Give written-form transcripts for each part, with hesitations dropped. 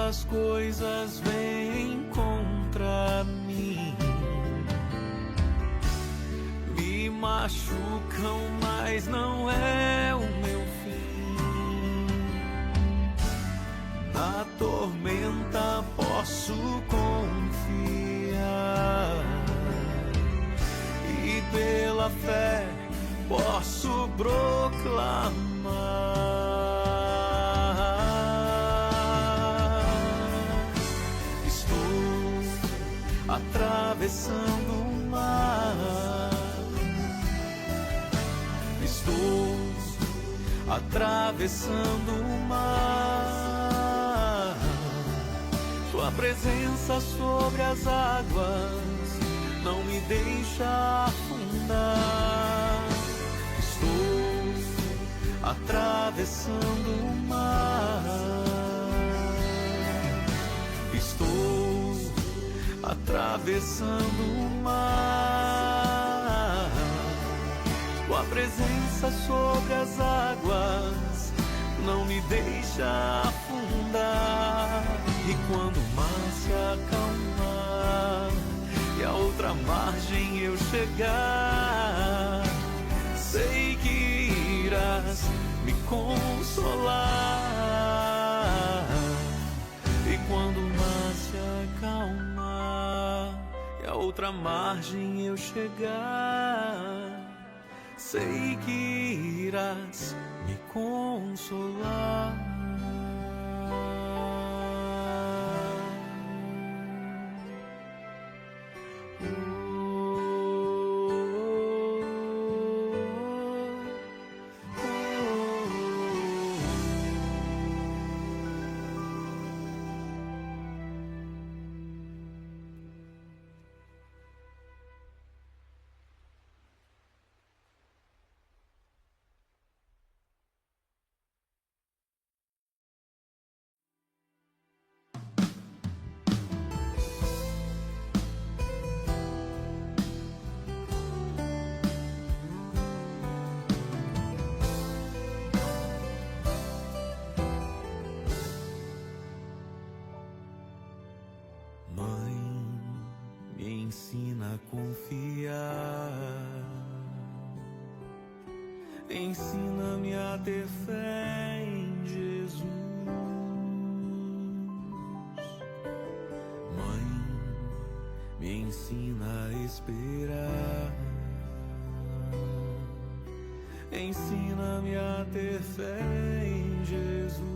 as coisas vêm contra mim, me machucam, mas não é o meu fim. Na tormenta posso confiar e pela fé posso proclamar. Estou atravessando o mar, estou atravessando o mar. Tua presença sobre as águas não me deixa afundar. Estou atravessando o mar, estou atravessando o mar. Tua presença sobre as águas não me deixa afundar. E quando o mar se acalmar e a outra margem eu chegar, sei que irás me consolar. E quando o mar se acalmar e a outra margem eu chegar, sei que irás me consolar. Ensina a confiar, ensina-me a ter fé em Jesus. Mãe, me ensina a esperar, ensina-me a ter fé em Jesus.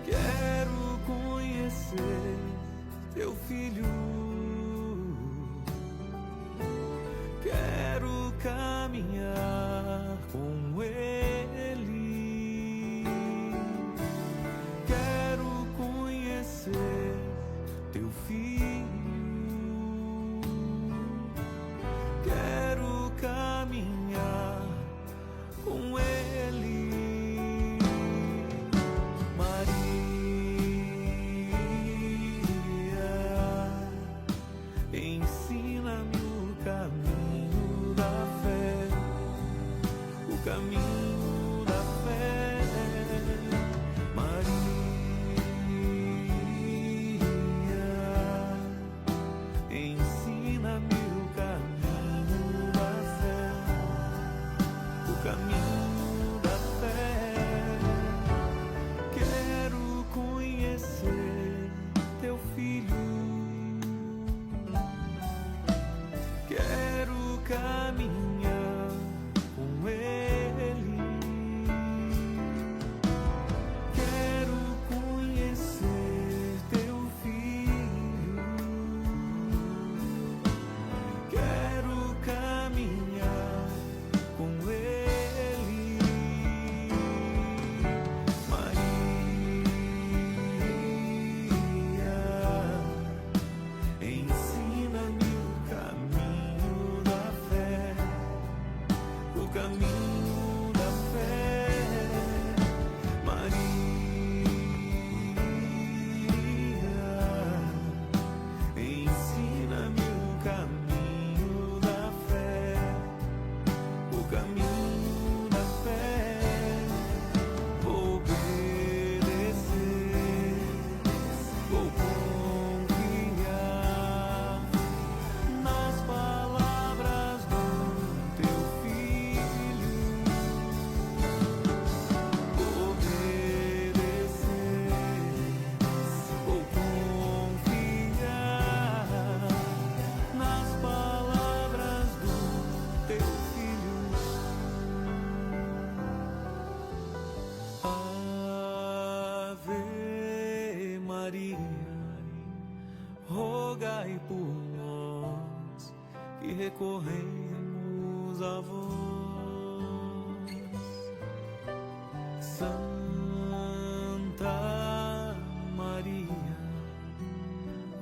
Quero conhecer teu filho, quero caminhar com ele, quero conhecer teu filho, quero caminhar com ele. Ensina-me o caminho da fé, o caminho da fé. Maria, ensina-me o caminho da fé, o caminho da fé. Quero conhecer teu filho, quero caminhar com ele, quero conhecer teu filho, rogai por nós que recorremos a vós. Santa Maria,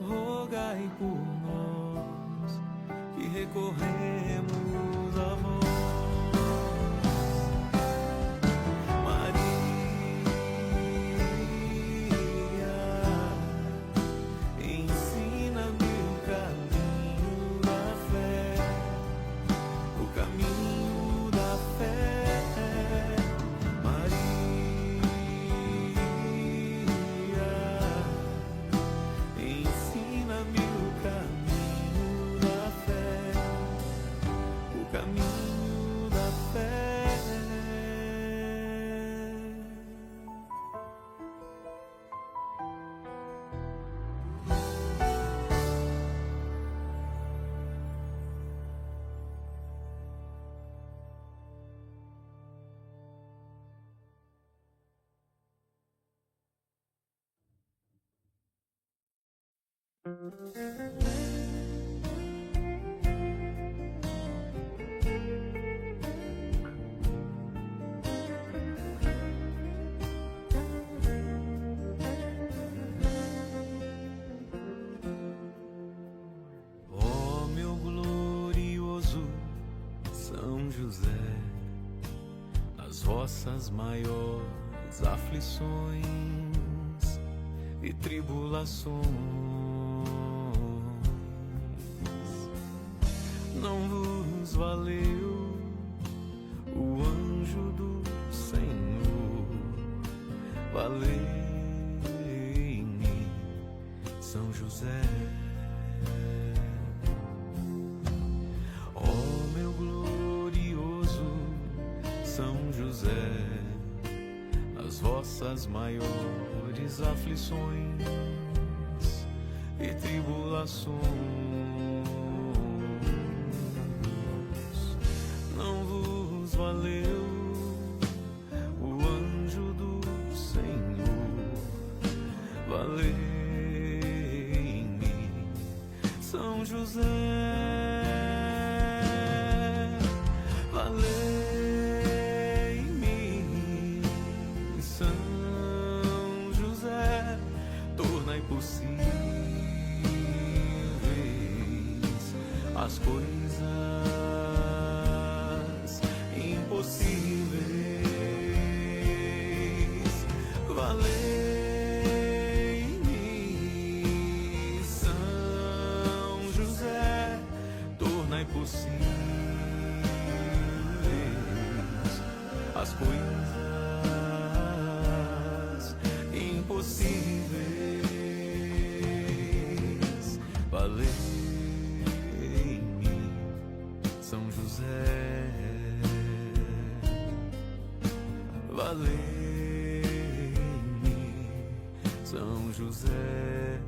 rogai por nós que recorremos a vós. Ó meu glorioso São José, nas vossas maiores aflições e tribulações, não vos valeu o anjo do Senhor? Valei-me, São José. Ó meu glorioso São José, nas vossas maiores aflições e tribulações, não vos valeu o anjo do Senhor? Valei-me, São José. Valei-me, São José. Tornai possíveis as coisas impossíveis. Valei-me, São José. Tornai possíveis as coisas impossíveis. Valei-me, São José. Valei-me, São José.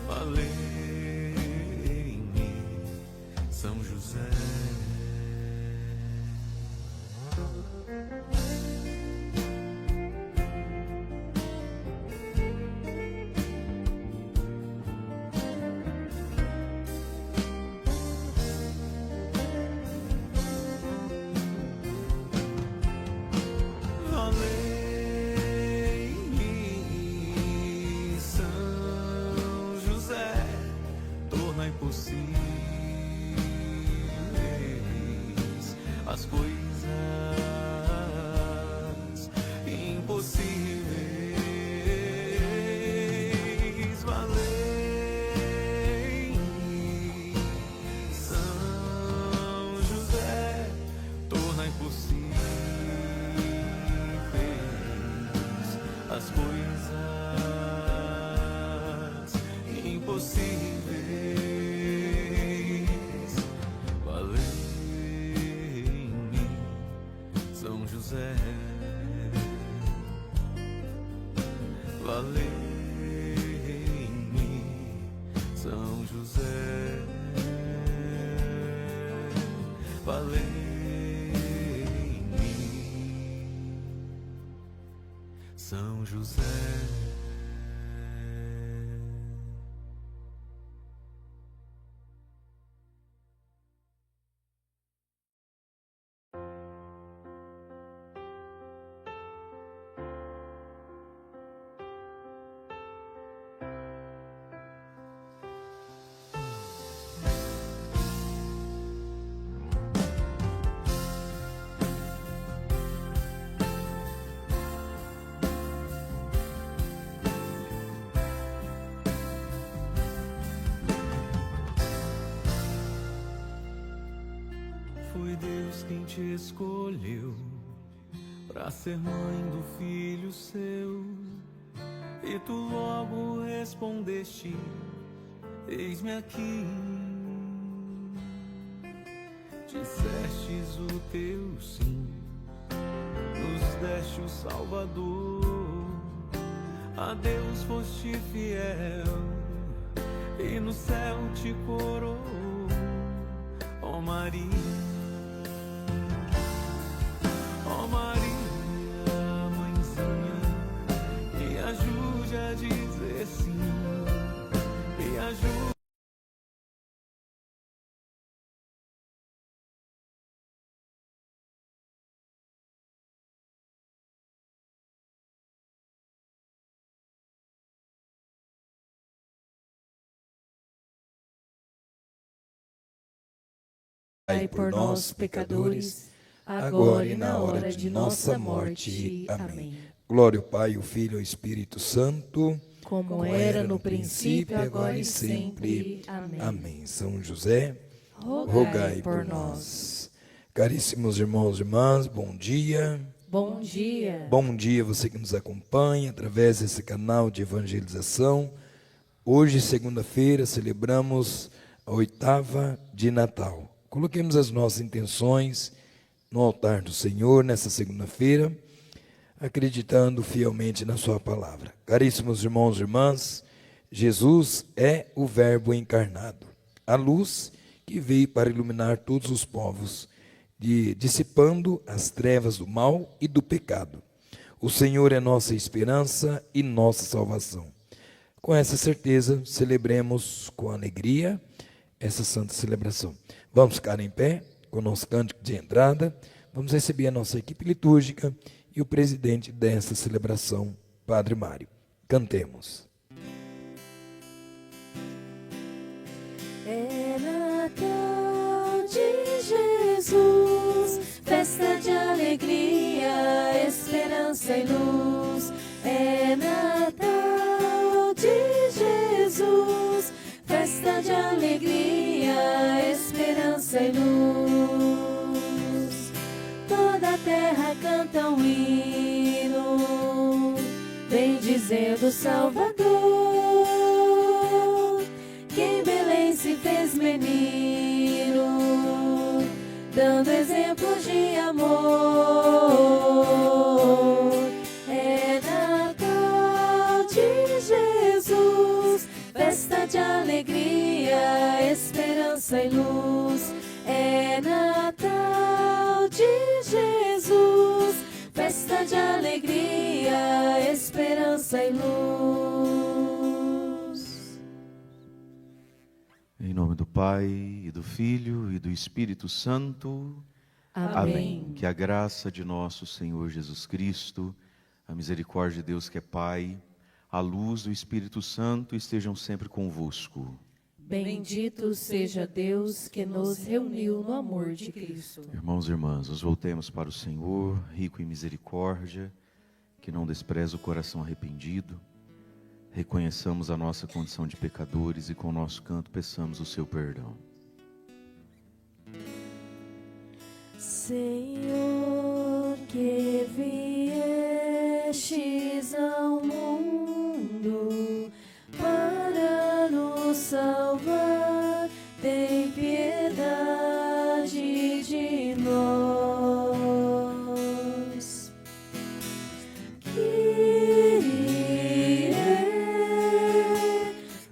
Valei-me, São José. Valei-me, São José. Tornai possíveis as coisas impossíveis. Valei-me, São José. Tornai possíveis as coisas impossíveis. Valei-me, São José. Valei-me, São José. Valei-me, São José. Deus quem te escolheu pra ser mãe do filho seu. E tu logo respondeste: eis-me aqui. Dissestes o teu sim, nos deste o Salvador. A Deus foste fiel e no céu te coroou, ó Maria. Ó Maria, mãezinha, me ajude a dizer sim, me ajude. Pai, por nós, pecadores, agora e na hora de nossa morte. Amém. Glória ao Pai, ao Filho e ao Espírito Santo, como era no princípio, agora e sempre. Amém. Amém. São José, rogai por nós. Caríssimos irmãos e irmãs, bom dia. Bom dia. Bom dia você que nos acompanha através desse canal de evangelização. Hoje, segunda-feira, celebramos a 8ª de Natal. Coloquemos as nossas intenções no altar do Senhor nessa segunda-feira, acreditando fielmente na sua palavra. Caríssimos irmãos e irmãs, Jesus é o Verbo encarnado, a luz que veio para iluminar todos os povos, dissipando as trevas do mal e do pecado. O Senhor é nossa esperança e nossa salvação. Com essa certeza, celebremos com alegria essa santa celebração. Vamos ficar em pé com o nosso cântico de entrada. Vamos receber a nossa equipe litúrgica e o presidente dessa celebração, Padre Mário. Cantemos. É Natal de Jesus, festa de alegria, esperança e luz. É Natal de Jesus, festa de alegria, esperança e luz. Toda a terra canta um hino, bendizendo o Salvador, que em Belém se fez menino, dando exemplo de amor. É Natal de Jesus, festa de alegria, esperança e luz. É Natal de Jesus, festa de alegria, esperança e luz. Em nome do Pai, e do Filho, e do Espírito Santo. Amém. Que a graça de nosso Senhor Jesus Cristo, a misericórdia de Deus que é Pai, a luz do Espírito Santo estejam sempre convosco. Bendito seja Deus que nos reuniu no amor de Cristo. Irmãos e irmãs, nos voltemos para o Senhor, rico em misericórdia, que não despreza o coração arrependido. Reconheçamos a nossa condição de pecadores e com o nosso canto peçamos o seu perdão. Senhor, que viestes ao mundo para nos salvar, tem piedade de nós. Kyrie,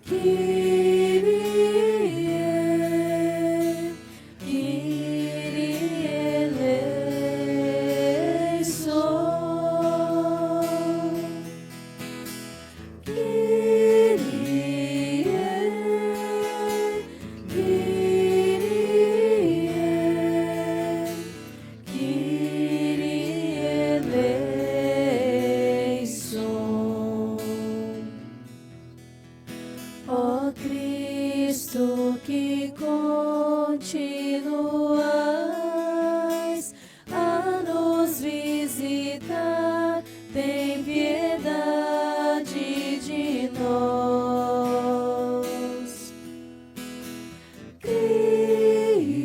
Kyrie, Kyrie eleison. Kyrie, Kyrie, Kyrie eleison. Ó Cristo, que continuais a nos visitar, tem piedade de nós. Cristo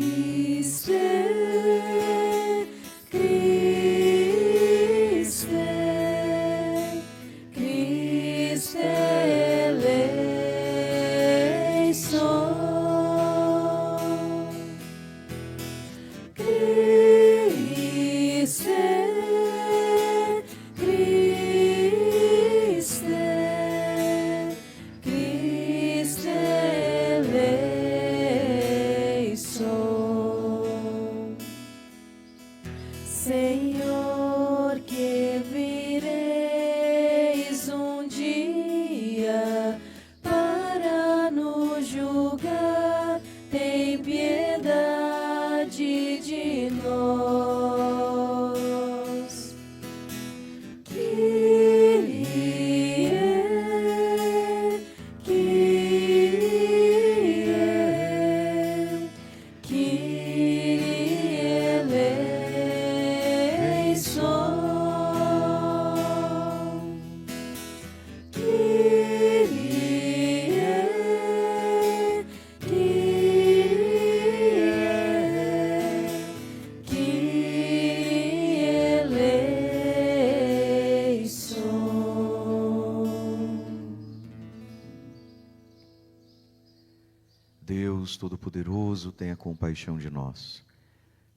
Deus Todo-Poderoso, tenha compaixão de nós.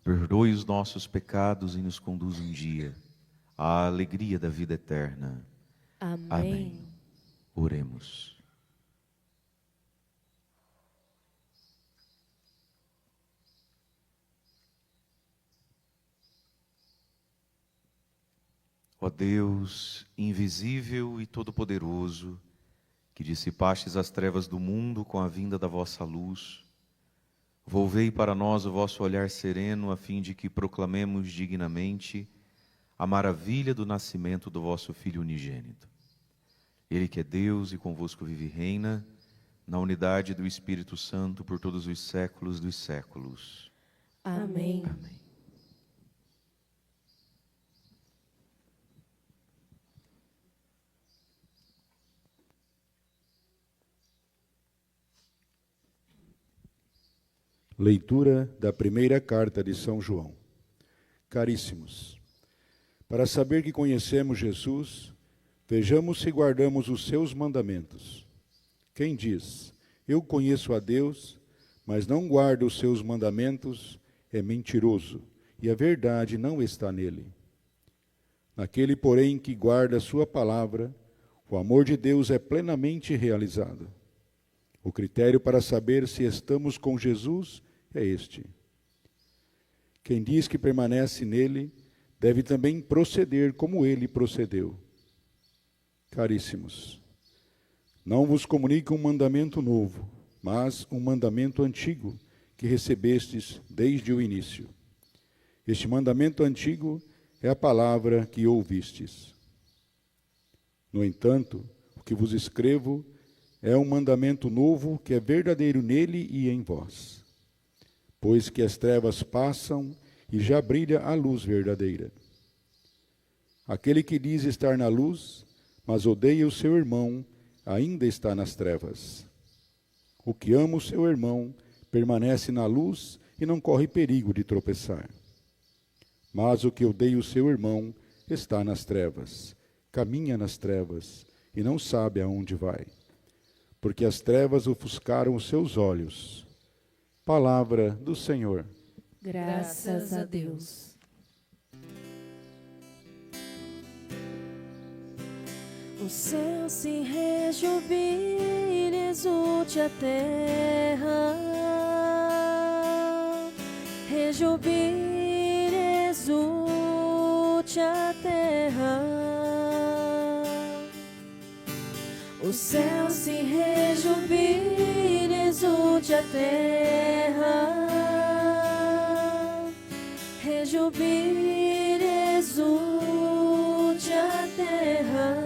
Perdoe os nossos pecados e nos conduza um dia à alegria da vida eterna. Amém. Amém. Oremos. Ó Deus, invisível e todo-poderoso, que dissipastes as trevas do mundo com a vinda da vossa luz, volvei para nós o vosso olhar sereno, a fim de que proclamemos dignamente a maravilha do nascimento do vosso Filho unigênito. Ele que é Deus e convosco vive e reina, na unidade do Espírito Santo, por todos os séculos dos séculos. Amém. Amém. Leitura da primeira carta de São João. Caríssimos, para saber que conhecemos Jesus, vejamos se guardamos os seus mandamentos. Quem diz, eu conheço a Deus, mas não guarda os seus mandamentos, é mentiroso, e a verdade não está nele. Naquele, porém, que guarda a sua palavra, o amor de Deus é plenamente realizado. O critério para saber se estamos com Jesus é este. Quem diz que permanece nele, deve também proceder como ele procedeu. Caríssimos, não vos comunico um mandamento novo, mas um mandamento antigo que recebestes desde o início. Este mandamento antigo é a palavra que ouvistes. No entanto, o que vos escrevo é um mandamento novo que é verdadeiro nele e em vós. Pois que as trevas passam e já brilha a luz verdadeira. Aquele que diz estar na luz, mas odeia o seu irmão, ainda está nas trevas. O que ama o seu irmão permanece na luz e não corre perigo de tropeçar. Mas o que odeia o seu irmão está nas trevas, caminha nas trevas e não sabe aonde vai. Porque as trevas ofuscaram os seus olhos. Palavra do Senhor. Graças a Deus. O céu se rejubile, exulte a terra. Rejubile, exulte a terra. O céu se rejubile, exulte a terra. Rejubile, exulte a terra.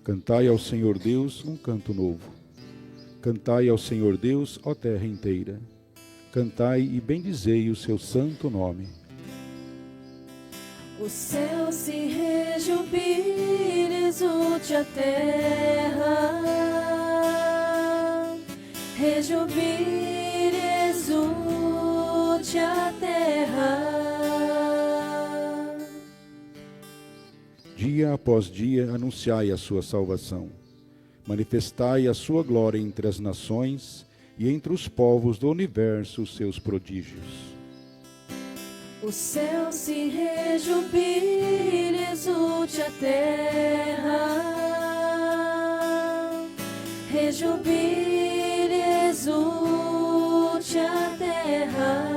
Cantai ao Senhor Deus um canto novo. Cantai ao Senhor Deus, ó terra inteira. Cantai e bendizei o seu santo nome. O céu se rejubile, exulte a terra. Rejubile, exulte a terra. Dia após dia anunciai a sua salvação. Manifestai a sua glória entre as nações e entre os povos do universo os seus prodígios. O céu se rejubile, exulte a terra. Rejubile, exulte a terra.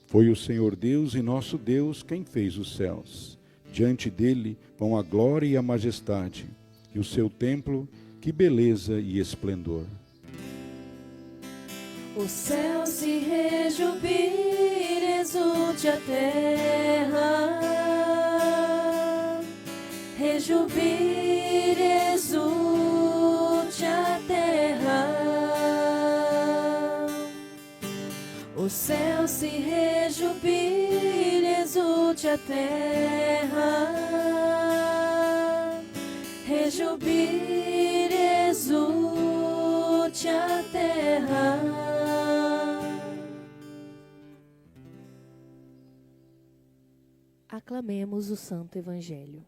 Foi o Senhor Deus e nosso Deus quem fez os céus. Diante dele vão a glória e a majestade, e o seu templo, que beleza e esplendor. O céu se rejubile, exulte a terra. Rejubile, exulte a terra. O céu se rejubile, exulte a terra. Rejubile, exulte a terra. Aclamemos o Santo Evangelho.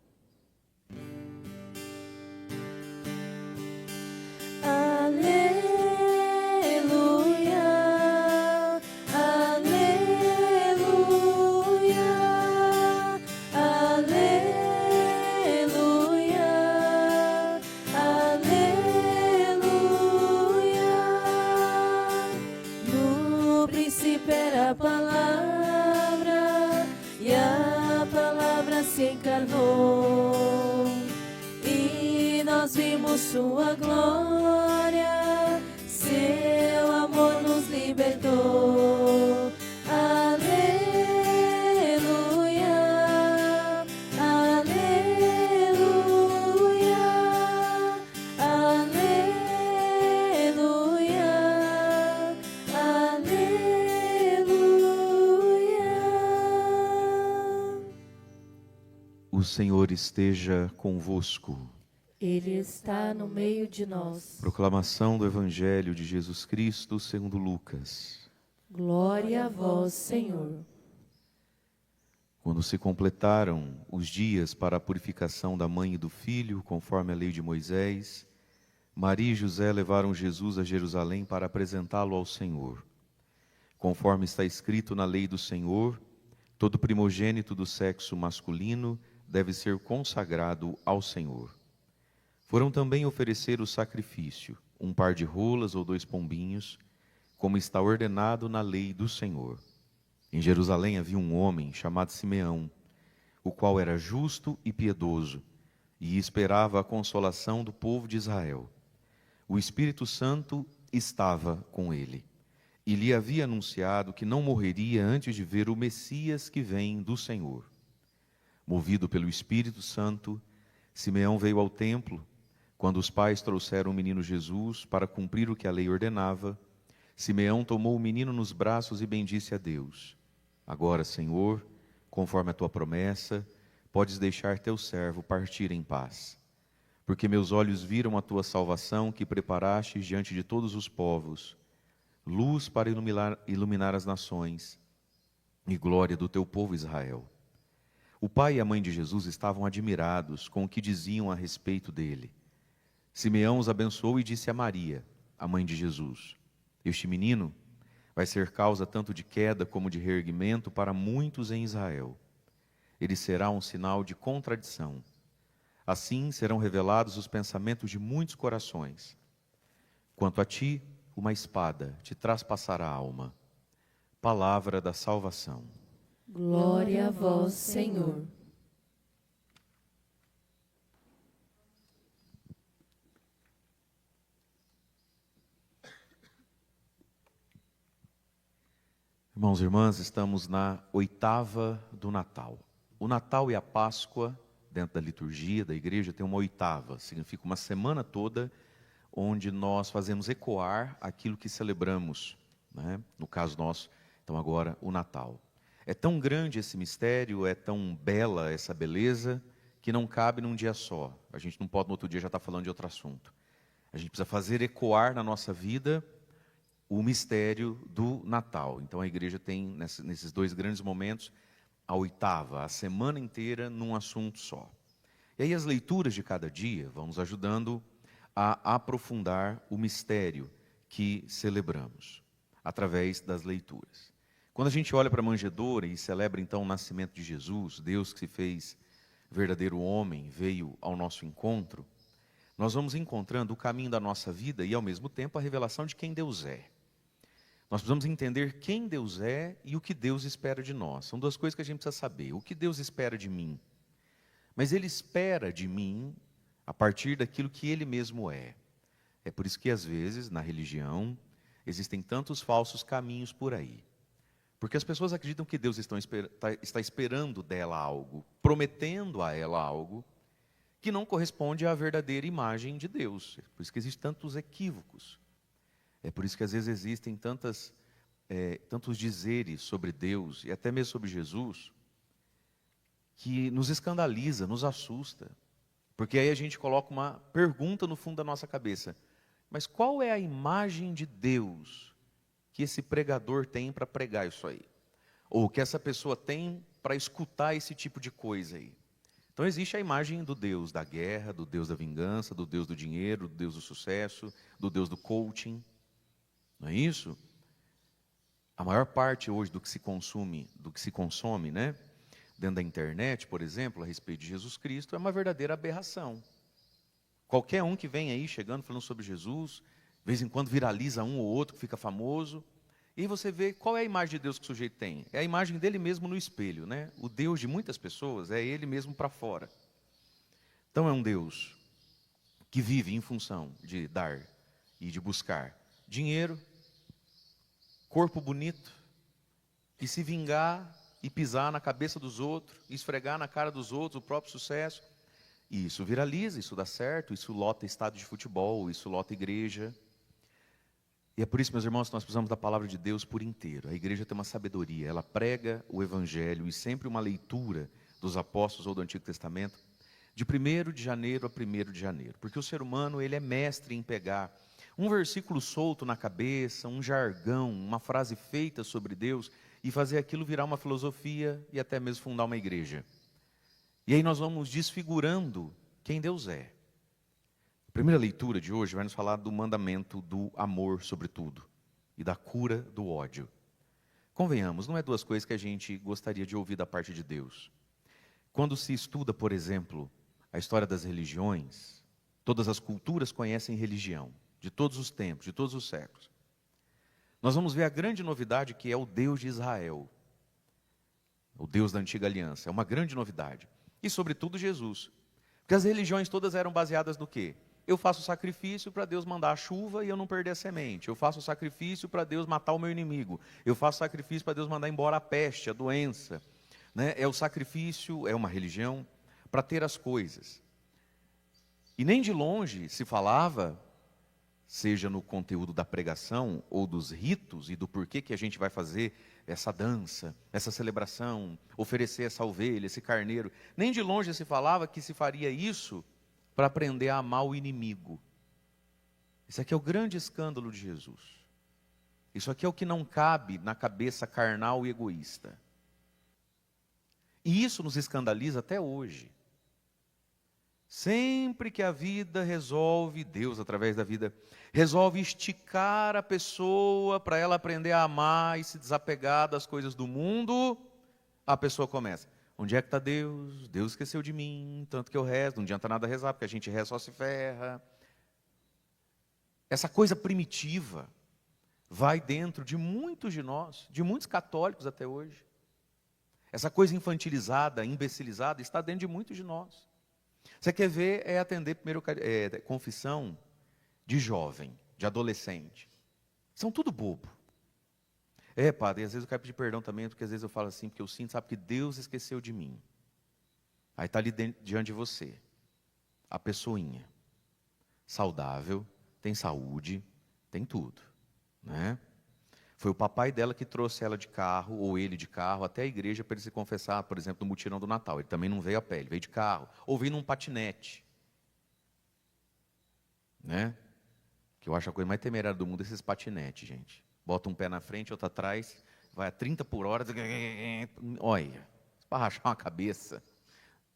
vimos sua glória, seu amor nos libertou. Aleluia, aleluia, aleluia, aleluia. O Senhor esteja convosco. Ele está no meio de nós. Proclamação do Evangelho de Jesus Cristo segundo Lucas. Glória a vós, Senhor. Quando se completaram os dias para a purificação da mãe e do filho, conforme a lei de Moisés, Maria e José levaram Jesus a Jerusalém para apresentá-lo ao Senhor. Conforme está escrito na lei do Senhor, todo primogênito do sexo masculino deve ser consagrado ao Senhor. Foram também oferecer o sacrifício, um par de rolas ou 2 pombinhos, como está ordenado na lei do Senhor. Em Jerusalém havia um homem chamado Simeão, o qual era justo e piedoso, e esperava a consolação do povo de Israel. O Espírito Santo estava com ele, e lhe havia anunciado que não morreria antes de ver o Messias que vem do Senhor. Movido pelo Espírito Santo, Simeão veio ao templo. Quando os pais trouxeram o menino Jesus para cumprir o que a lei ordenava, Simeão tomou o menino nos braços e bendisse a Deus. Agora, Senhor, conforme a tua promessa, podes deixar teu servo partir em paz. Porque meus olhos viram a tua salvação que preparaste diante de todos os povos, luz para iluminar as nações e glória do teu povo Israel. O pai e a mãe de Jesus estavam admirados com o que diziam a respeito dele. Simeão os abençoou e disse a Maria, a mãe de Jesus: este menino vai ser causa tanto de queda como de reerguimento para muitos em Israel. Ele será um sinal de contradição. Assim serão revelados os pensamentos de muitos corações. Quanto a ti, uma espada te traspassará a alma. Palavra da salvação. Glória a vós, Senhor. Irmãos e irmãs, estamos na 8ª do Natal. O Natal e a Páscoa, dentro da liturgia da igreja, tem uma 8ª. Significa uma semana toda onde nós fazemos ecoar aquilo que celebramos, né? No caso nosso, então agora, o Natal. É tão grande esse mistério, é tão bela essa beleza, que não cabe num dia só. A gente não pode no outro dia já estar falando de outro assunto. A gente precisa fazer ecoar na nossa vida o mistério do Natal. Então a igreja tem, nesses 2 grandes momentos, a 8ª, a semana inteira num assunto só. E aí as leituras de cada dia vão nos ajudando a aprofundar o mistério que celebramos, através das leituras. Quando a gente olha para a manjedoura e celebra então o nascimento de Jesus, Deus que se fez verdadeiro homem, veio ao nosso encontro, nós vamos encontrando o caminho da nossa vida e ao mesmo tempo a revelação de quem Deus é. Nós precisamos entender quem Deus é e o que Deus espera de nós. São 2 coisas que a gente precisa saber. O que Deus espera de mim? Mas Ele espera de mim a partir daquilo que Ele mesmo é. É por isso que às vezes, na religião, existem tantos falsos caminhos por aí. Porque as pessoas acreditam que Deus está esperando dela algo, prometendo a ela algo, que não corresponde à verdadeira imagem de Deus. É por isso que existem tantos equívocos. É por isso que às vezes existem tantos dizeres sobre Deus e até mesmo sobre Jesus que nos escandaliza, nos assusta. Porque aí a gente coloca uma pergunta no fundo da nossa cabeça: mas qual é a imagem de Deus que esse pregador tem para pregar isso aí? Ou que essa pessoa tem para escutar esse tipo de coisa aí? Então existe a imagem do Deus da guerra, do Deus da vingança, do Deus do dinheiro, do Deus do sucesso, do Deus do coaching. Não é isso? A maior parte hoje do que se consome, né, dentro da internet, por exemplo, a respeito de Jesus Cristo, é uma verdadeira aberração. Qualquer um que vem aí chegando falando sobre Jesus, de vez em quando viraliza um ou outro que fica famoso, e aí você vê qual é a imagem de Deus que o sujeito tem. É a imagem dele mesmo no espelho, né? O Deus de muitas pessoas é ele mesmo para fora. Então é um Deus que vive em função de dar e de buscar dinheiro, corpo bonito, e se vingar e pisar na cabeça dos outros, e esfregar na cara dos outros o próprio sucesso. E isso viraliza, isso dá certo, isso lota estádio de futebol, isso lota igreja. E é por isso, meus irmãos, que nós precisamos da palavra de Deus por inteiro. A igreja tem uma sabedoria, ela prega o evangelho e sempre uma leitura dos apóstolos ou do Antigo Testamento, de 1º de janeiro a 1º de janeiro. Porque o ser humano, ele é mestre em pegar um versículo solto na cabeça, um jargão, uma frase feita sobre Deus, e fazer aquilo virar uma filosofia e até mesmo fundar uma igreja. E aí nós vamos desfigurando quem Deus é. A primeira leitura de hoje vai nos falar do mandamento do amor sobre tudo e da cura do ódio. Convenhamos, não é duas coisas que a gente gostaria de ouvir da parte de Deus. Quando se estuda, por exemplo, a história das religiões, todas as culturas conhecem religião, de todos os tempos, de todos os séculos. Nós vamos ver a grande novidade que é o Deus de Israel, o Deus da antiga aliança. É uma grande novidade. E sobretudo Jesus. Porque as religiões todas eram baseadas no quê? Eu faço sacrifício para Deus mandar a chuva e eu não perder a semente. Eu faço sacrifício para Deus matar o meu inimigo. Eu faço sacrifício para Deus mandar embora a peste, a doença. Né? É o sacrifício, é uma religião para ter as coisas. E nem de longe se falava, seja no conteúdo da pregação ou dos ritos e do porquê que a gente vai fazer essa dança, essa celebração, oferecer essa ovelha, esse carneiro. Nem de longe se falava que se faria isso para aprender a amar o inimigo. Isso aqui é o grande escândalo de Jesus. Isso aqui é o que não cabe na cabeça carnal e egoísta. E isso nos escandaliza até hoje. Sempre que a vida resolve, Deus através da vida, resolve esticar a pessoa para ela aprender a amar e se desapegar das coisas do mundo, a pessoa começa: onde é que está Deus? Deus esqueceu de mim, tanto que eu rezo, não adianta nada rezar, porque a gente reza só se ferra. Essa coisa primitiva vai dentro de muitos de nós, de muitos católicos até hoje. Essa coisa infantilizada, imbecilizada, está dentro de muitos de nós. Você quer ver, é atender primeiro confissão de jovem, de adolescente. São tudo bobo. Padre, às vezes eu quero pedir perdão também, porque às vezes eu falo assim, porque eu sinto, sabe, que Deus esqueceu de mim. Aí está ali diante de você, a pessoinha, saudável, tem saúde, tem tudo, né? Foi o papai dela que trouxe ela de carro, ou ele de carro, até a igreja para ele se confessar, por exemplo, no mutirão do Natal. Ele também não veio a pé, ele veio de carro, ou veio num patinete. Né? Que eu acho a coisa mais temerária do mundo, esses patinetes, gente. Bota um pé na frente, outro atrás, vai a 30 por hora, olha, para rachar uma cabeça.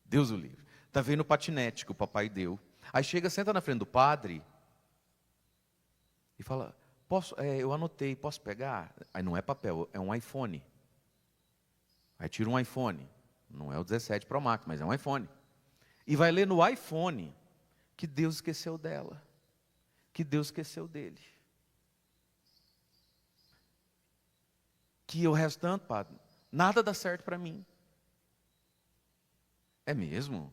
Deus o livre. Está vendo o patinete que o papai deu. Aí chega, senta na frente do padre e fala: eu anotei, posso pegar? Aí não é papel, é um iPhone. Aí tira um iPhone. Não é o 17 Pro Max, mas é um iPhone. E vai ler no iPhone que Deus esqueceu dela. Que Deus esqueceu dele. Que o restante, padre, nada dá certo para mim. É mesmo?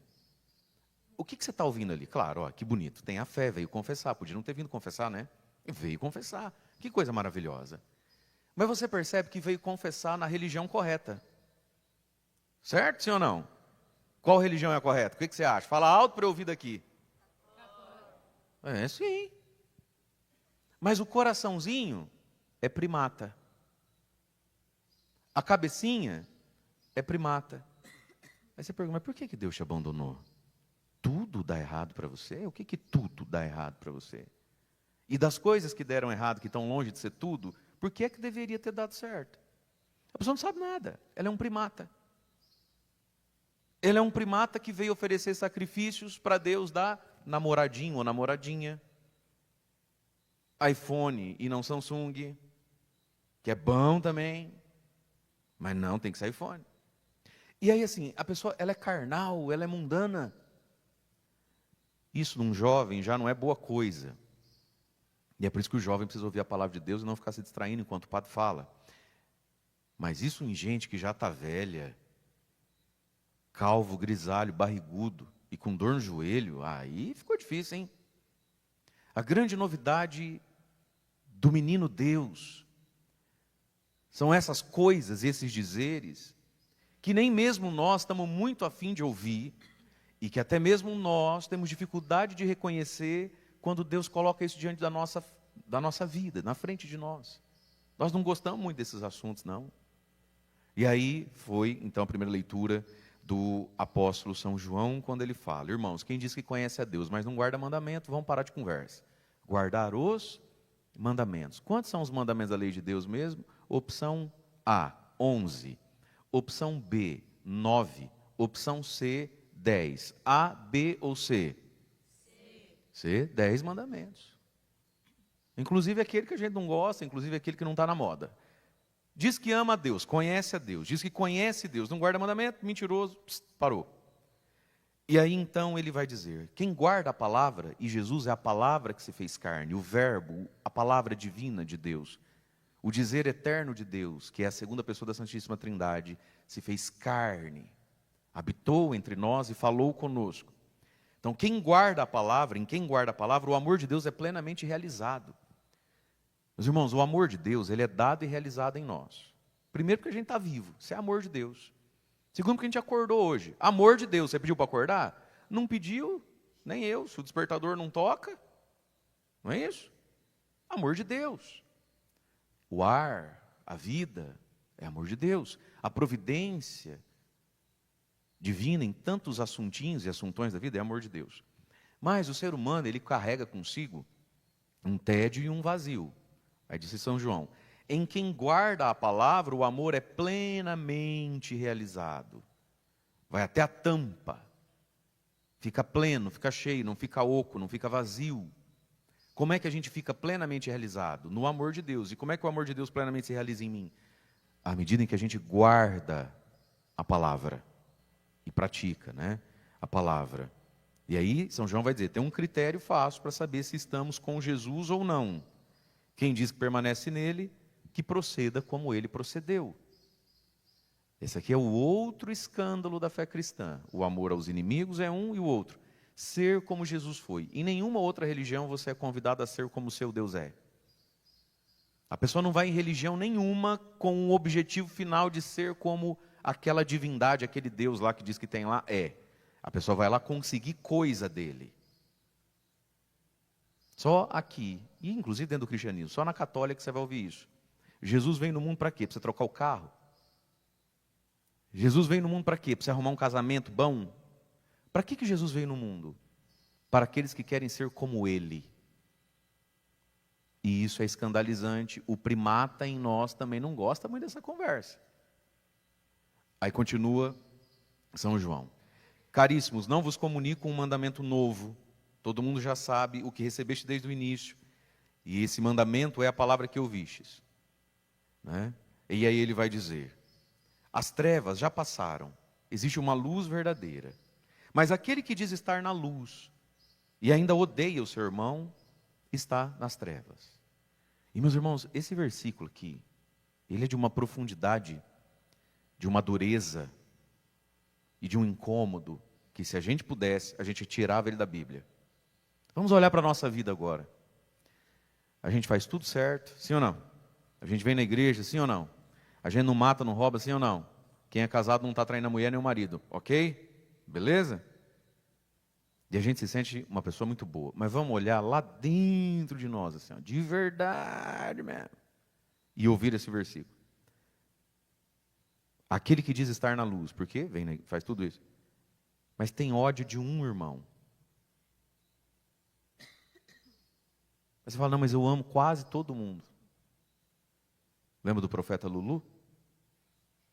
O que você está ouvindo ali? Claro, ó, que bonito, tem a fé, veio confessar. Podia não ter vindo confessar, né? Veio confessar. Que coisa maravilhosa. Mas você percebe que veio confessar na religião correta. Certo, sim ou não? Qual religião é a correta? O que você acha? Fala alto para eu ouvir daqui. Sim. Mas o coraçãozinho é primata. A cabecinha é primata. Aí você pergunta, mas por que Deus te abandonou? Tudo dá errado para você? O que tudo dá errado para você? E das coisas que deram errado, que estão longe de ser tudo, por que é que deveria ter dado certo? A pessoa não sabe nada, ela é um primata. Ele é um primata que veio oferecer sacrifícios para Deus dar namoradinho ou namoradinha, iPhone e não Samsung, que é bom também, mas não, tem que ser iPhone. E aí assim, a pessoa, ela é carnal, ela é mundana. Isso num jovem já não é boa coisa. E é por isso que o jovem precisa ouvir a palavra de Deus e não ficar se distraindo enquanto o padre fala. Mas isso em gente que já está velha, calvo, grisalho, barrigudo e com dor no joelho, aí ficou difícil, hein? A grande novidade do menino Deus são essas coisas, esses dizeres, que nem mesmo nós estamos muito afim de ouvir, e que até mesmo nós temos dificuldade de reconhecer quando Deus coloca isso diante da nossa vida, na frente de nós. Nós não gostamos muito desses assuntos, não. E aí foi, então, a primeira leitura do apóstolo São João, quando ele fala: irmãos, quem diz que conhece a Deus, mas não guarda mandamento, vamos parar de conversa. Guardar os mandamentos. Quantos são os mandamentos da lei de Deus mesmo? Opção A, 11. Opção B, 9. Opção C, 10. A, B ou C? C, 10 mandamentos. Inclusive aquele que a gente não gosta, inclusive aquele que não está na moda. Diz que ama a Deus, conhece a Deus. Diz que conhece Deus, não guarda mandamento, mentiroso, parou. E aí então ele vai dizer, quem guarda a palavra, e Jesus é a palavra que se fez carne, o verbo, a palavra divina de Deus, o dizer eterno de Deus, que é a segunda pessoa da Santíssima Trindade, se fez carne, habitou entre nós e falou conosco. Então quem guarda a palavra, em quem guarda a palavra, o amor de Deus é plenamente realizado. Meus irmãos, o amor de Deus, ele é dado e realizado em nós. Primeiro porque a gente está vivo, isso é amor de Deus. Segundo porque a gente acordou hoje. Amor de Deus, você pediu para acordar? Não pediu, nem eu, se o despertador não toca. Não é isso? Amor de Deus. O ar, a vida, é amor de Deus. A providência divina em tantos assuntinhos e assuntões da vida é amor de Deus. Mas o ser humano, ele carrega consigo um tédio e um vazio. Aí disse São João, em quem guarda a palavra, o amor é plenamente realizado. Vai até a tampa. Fica pleno, fica cheio, não fica oco, não fica vazio. Como é que a gente fica plenamente realizado? No amor de Deus. E como é que o amor de Deus plenamente se realiza em mim? À medida em que a gente guarda a palavra e pratica, né, a palavra. E aí São João vai dizer, tem um critério fácil para saber se estamos com Jesus ou não. Quem diz que permanece nele, que proceda como ele procedeu. Esse aqui é o outro escândalo da fé cristã. O amor aos inimigos é um e o outro. Ser como Jesus foi. Em nenhuma outra religião você é convidado a ser como o seu Deus é. A pessoa não vai em religião nenhuma com o objetivo final de ser como aquela divindade, aquele Deus lá que diz que tem lá, é. A pessoa vai lá conseguir coisa dele. Só aqui, e inclusive dentro do cristianismo, só na católica você vai ouvir isso. Jesus veio no mundo para quê? Para você trocar o carro? Jesus veio no mundo para quê? Para você arrumar um casamento bom? Para que Jesus veio no mundo? Para aqueles que querem ser como Ele. E isso é escandalizante. O primata em nós também não gosta muito dessa conversa. Aí continua São João. Caríssimos, não vos comunico um mandamento novo. Todo mundo já sabe o que recebeste desde o início. E esse mandamento é a palavra que ouvistes. Né? E aí ele vai dizer, as trevas já passaram, existe uma luz verdadeira. Mas aquele que diz estar na luz e ainda odeia o seu irmão, está nas trevas. E meus irmãos, esse versículo aqui, ele é de uma profundidade, de uma dureza e de um incômodo, que se a gente pudesse, a gente tirava ele da Bíblia. Vamos olhar para a nossa vida agora. A gente faz tudo certo, sim ou não? A gente vem na igreja, sim ou não? A gente não mata, não rouba, sim ou não? Quem é casado não está traindo a mulher nem o marido, ok? Beleza? E a gente se sente uma pessoa muito boa. Mas vamos olhar lá dentro de nós, assim, ó, de verdade mesmo. E ouvir esse versículo. Aquele que diz estar na luz, por quê? Faz tudo isso. Mas tem ódio de um irmão. Aí você fala, não, mas eu amo quase todo mundo. Lembra do profeta Lulu?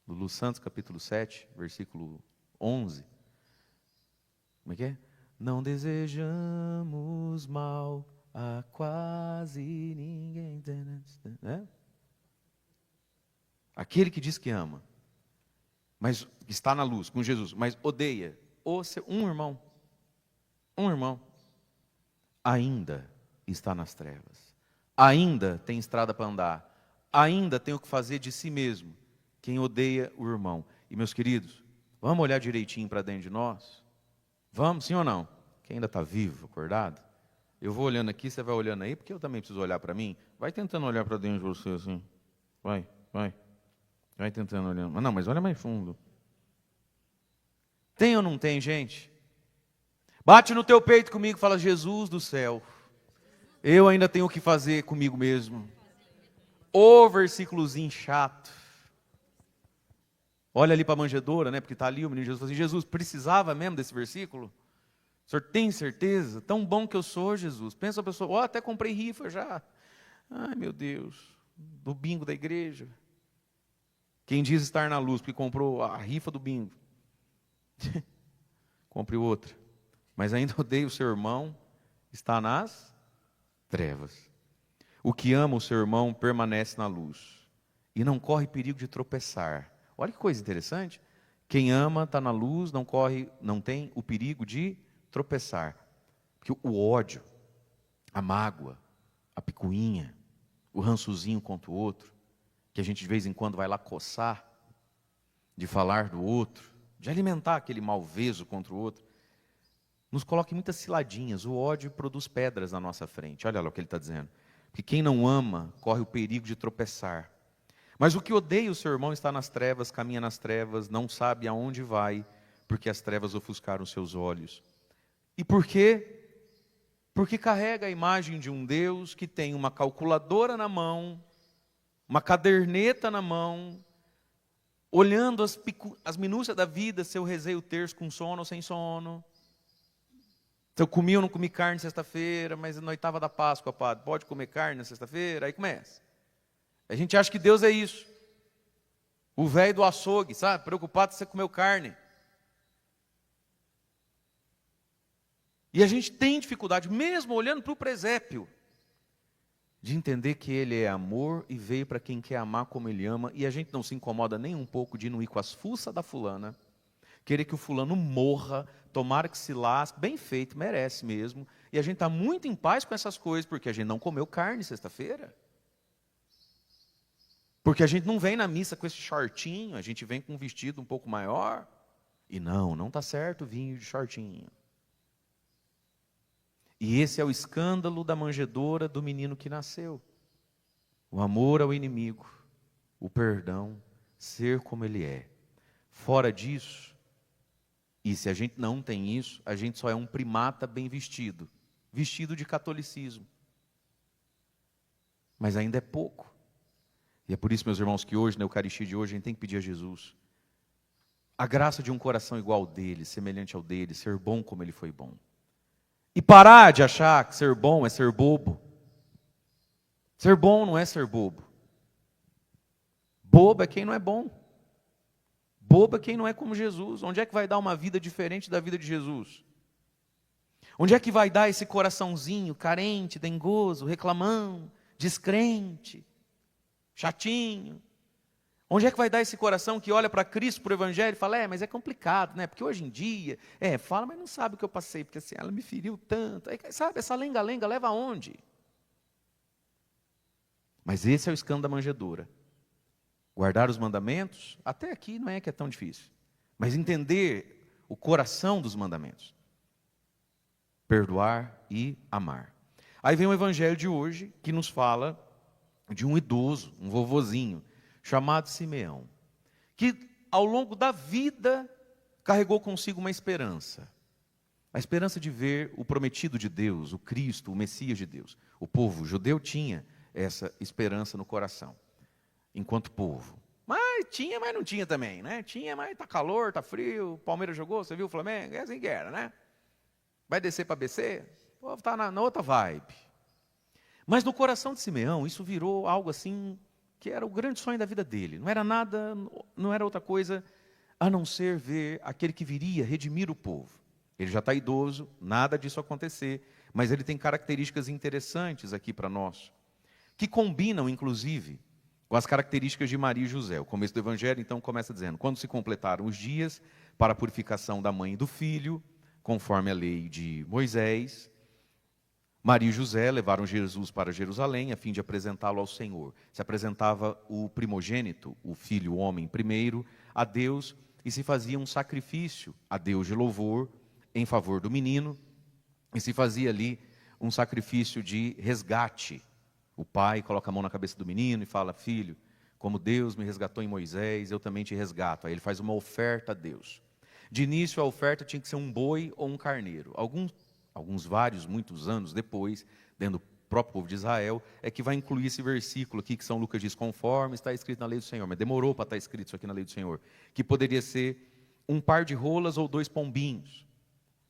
Lulu Santos, capítulo 7, versículo 11. Como é que é? Não desejamos mal a quase ninguém. Né? Aquele que diz que ama, mas está na luz com Jesus, mas odeia um irmão, ainda está nas trevas, ainda tem estrada para andar, ainda tem o que fazer de si mesmo, quem odeia o irmão. E meus queridos, vamos olhar direitinho para dentro de nós? Vamos, sim ou não? Quem ainda está vivo, acordado? Eu vou olhando aqui, você vai olhando aí, porque eu também preciso olhar para mim. Vai tentando olhar para dentro de você assim. Vai. Vai tentando olhar. Mas não, mas olha mais fundo. Tem ou não tem, gente? Bate no teu peito comigo e fala: Jesus do céu, eu ainda tenho o que fazer comigo mesmo. Ô versículozinho chato. Olha ali para a manjedoura, né? Porque está ali o menino Jesus. Fala assim: Jesus, precisava mesmo desse versículo? O senhor tem certeza? Tão bom que eu sou, Jesus. Pensa a pessoa: ó, até comprei rifa já. Ai, meu Deus, do bingo da igreja. Quem diz estar na luz, porque comprou a rifa do bingo. Compre outra. Mas ainda odeia o seu irmão, está nas trevas. O que ama o seu irmão permanece na luz e não corre perigo de tropeçar. Olha que coisa interessante. Quem ama está na luz, não tem o perigo de tropeçar. Porque o ódio, a mágoa, a picuinha, o rançozinho contra o outro, que a gente de vez em quando vai lá coçar, de falar do outro, de alimentar aquele malveso contra o outro, nos coloca em muitas ciladinhas. O ódio produz pedras na nossa frente. Olha lá o que ele está dizendo. Porque quem não ama corre o perigo de tropeçar. Mas o que odeia o seu irmão está nas trevas, caminha nas trevas, não sabe aonde vai, porque as trevas ofuscaram os seus olhos. E por quê? Porque carrega a imagem de um Deus que tem uma calculadora na mão, uma caderneta na mão, olhando as minúcias da vida, se eu rezei o terço com sono ou sem sono, se eu comi ou não comi carne sexta-feira, mas na oitava da Páscoa, padre, pode comer carne na sexta-feira? Aí começa. A gente acha que Deus é isso. O velho do açougue, sabe? Preocupado se você comeu carne. E a gente tem dificuldade, mesmo olhando para o presépio, de entender que Ele é amor e veio para quem quer amar como Ele ama. E a gente não se incomoda nem um pouco de não ir com as fuças da fulana, querer que o fulano morra, tomara que se lasque, bem feito, merece mesmo. E a gente está muito em paz com essas coisas, porque a gente não comeu carne sexta-feira. Porque a gente não vem na missa com esse shortinho, a gente vem com um vestido um pouco maior. E não está certo vir de shortinho. E esse é o escândalo da manjedoura do menino que nasceu. O amor ao inimigo, o perdão, ser como ele é. Fora disso, e se a gente não tem isso, a gente só é um primata bem vestido, vestido de catolicismo. Mas ainda é pouco. E é por isso, meus irmãos, que hoje, na Eucaristia de hoje, a gente tem que pedir a Jesus a graça de um coração igual ao dele, semelhante ao dele, ser bom como ele foi bom. E parar de achar que ser bom é ser bobo. Ser bom não é ser bobo. Bobo é quem não é bom. Bobo é quem não é como Jesus. Onde é que vai dar uma vida diferente da vida de Jesus? Onde é que vai dar esse coraçãozinho carente, dengoso, reclamão, descrente, chatinho? Onde é que vai dar esse coração que olha para Cristo, para o Evangelho e fala: mas é complicado, né? Porque hoje em dia, fala, mas não sabe o que eu passei, porque assim, ela me feriu tanto. Aí, sabe, essa lenga-lenga leva aonde? Mas esse é o escândalo da manjedoura. Guardar os mandamentos, até aqui não é que é tão difícil. Mas entender o coração dos mandamentos. Perdoar e amar. Aí vem o Evangelho de hoje, que nos fala de um idoso, um vovozinho, chamado Simeão, que ao longo da vida carregou consigo uma esperança. A esperança de ver o prometido de Deus, o Cristo, o Messias de Deus. O povo judeu tinha essa esperança no coração, enquanto povo. Mas tinha, mas não tinha também, né? Tinha, mas tá calor, tá frio, o Palmeiras jogou, você viu o Flamengo? É assim que era, né? Vai descer para BC? O povo tá na outra vibe. Mas no coração de Simeão, isso virou algo assim, que era o grande sonho da vida dele. Não era nada, não era outra coisa, a não ser ver aquele que viria redimir o povo. Ele já está idoso, nada disso acontecer, mas ele tem características interessantes aqui para nós, que combinam, inclusive, com as características de Maria e José. O começo do Evangelho, então, começa dizendo: quando se completaram os dias para a purificação da mãe e do filho, conforme a lei de Moisés, Maria e José levaram Jesus para Jerusalém a fim de apresentá-lo ao Senhor. Se apresentava o primogênito, o filho, o homem primeiro, a Deus, e se fazia um sacrifício a Deus de louvor em favor do menino, e se fazia ali um sacrifício de resgate. O pai coloca a mão na cabeça do menino e fala: filho, como Deus me resgatou em Moisés, eu também te resgato. Aí ele faz uma oferta a Deus. De início, a oferta tinha que ser um boi ou um carneiro. Muitos anos depois, dentro do próprio povo de Israel, é que vai incluir esse versículo aqui, que São Lucas diz: conforme está escrito na lei do Senhor. Mas demorou para estar escrito isso aqui na lei do Senhor. Que poderia ser um par de rolas ou 2 pombinhos.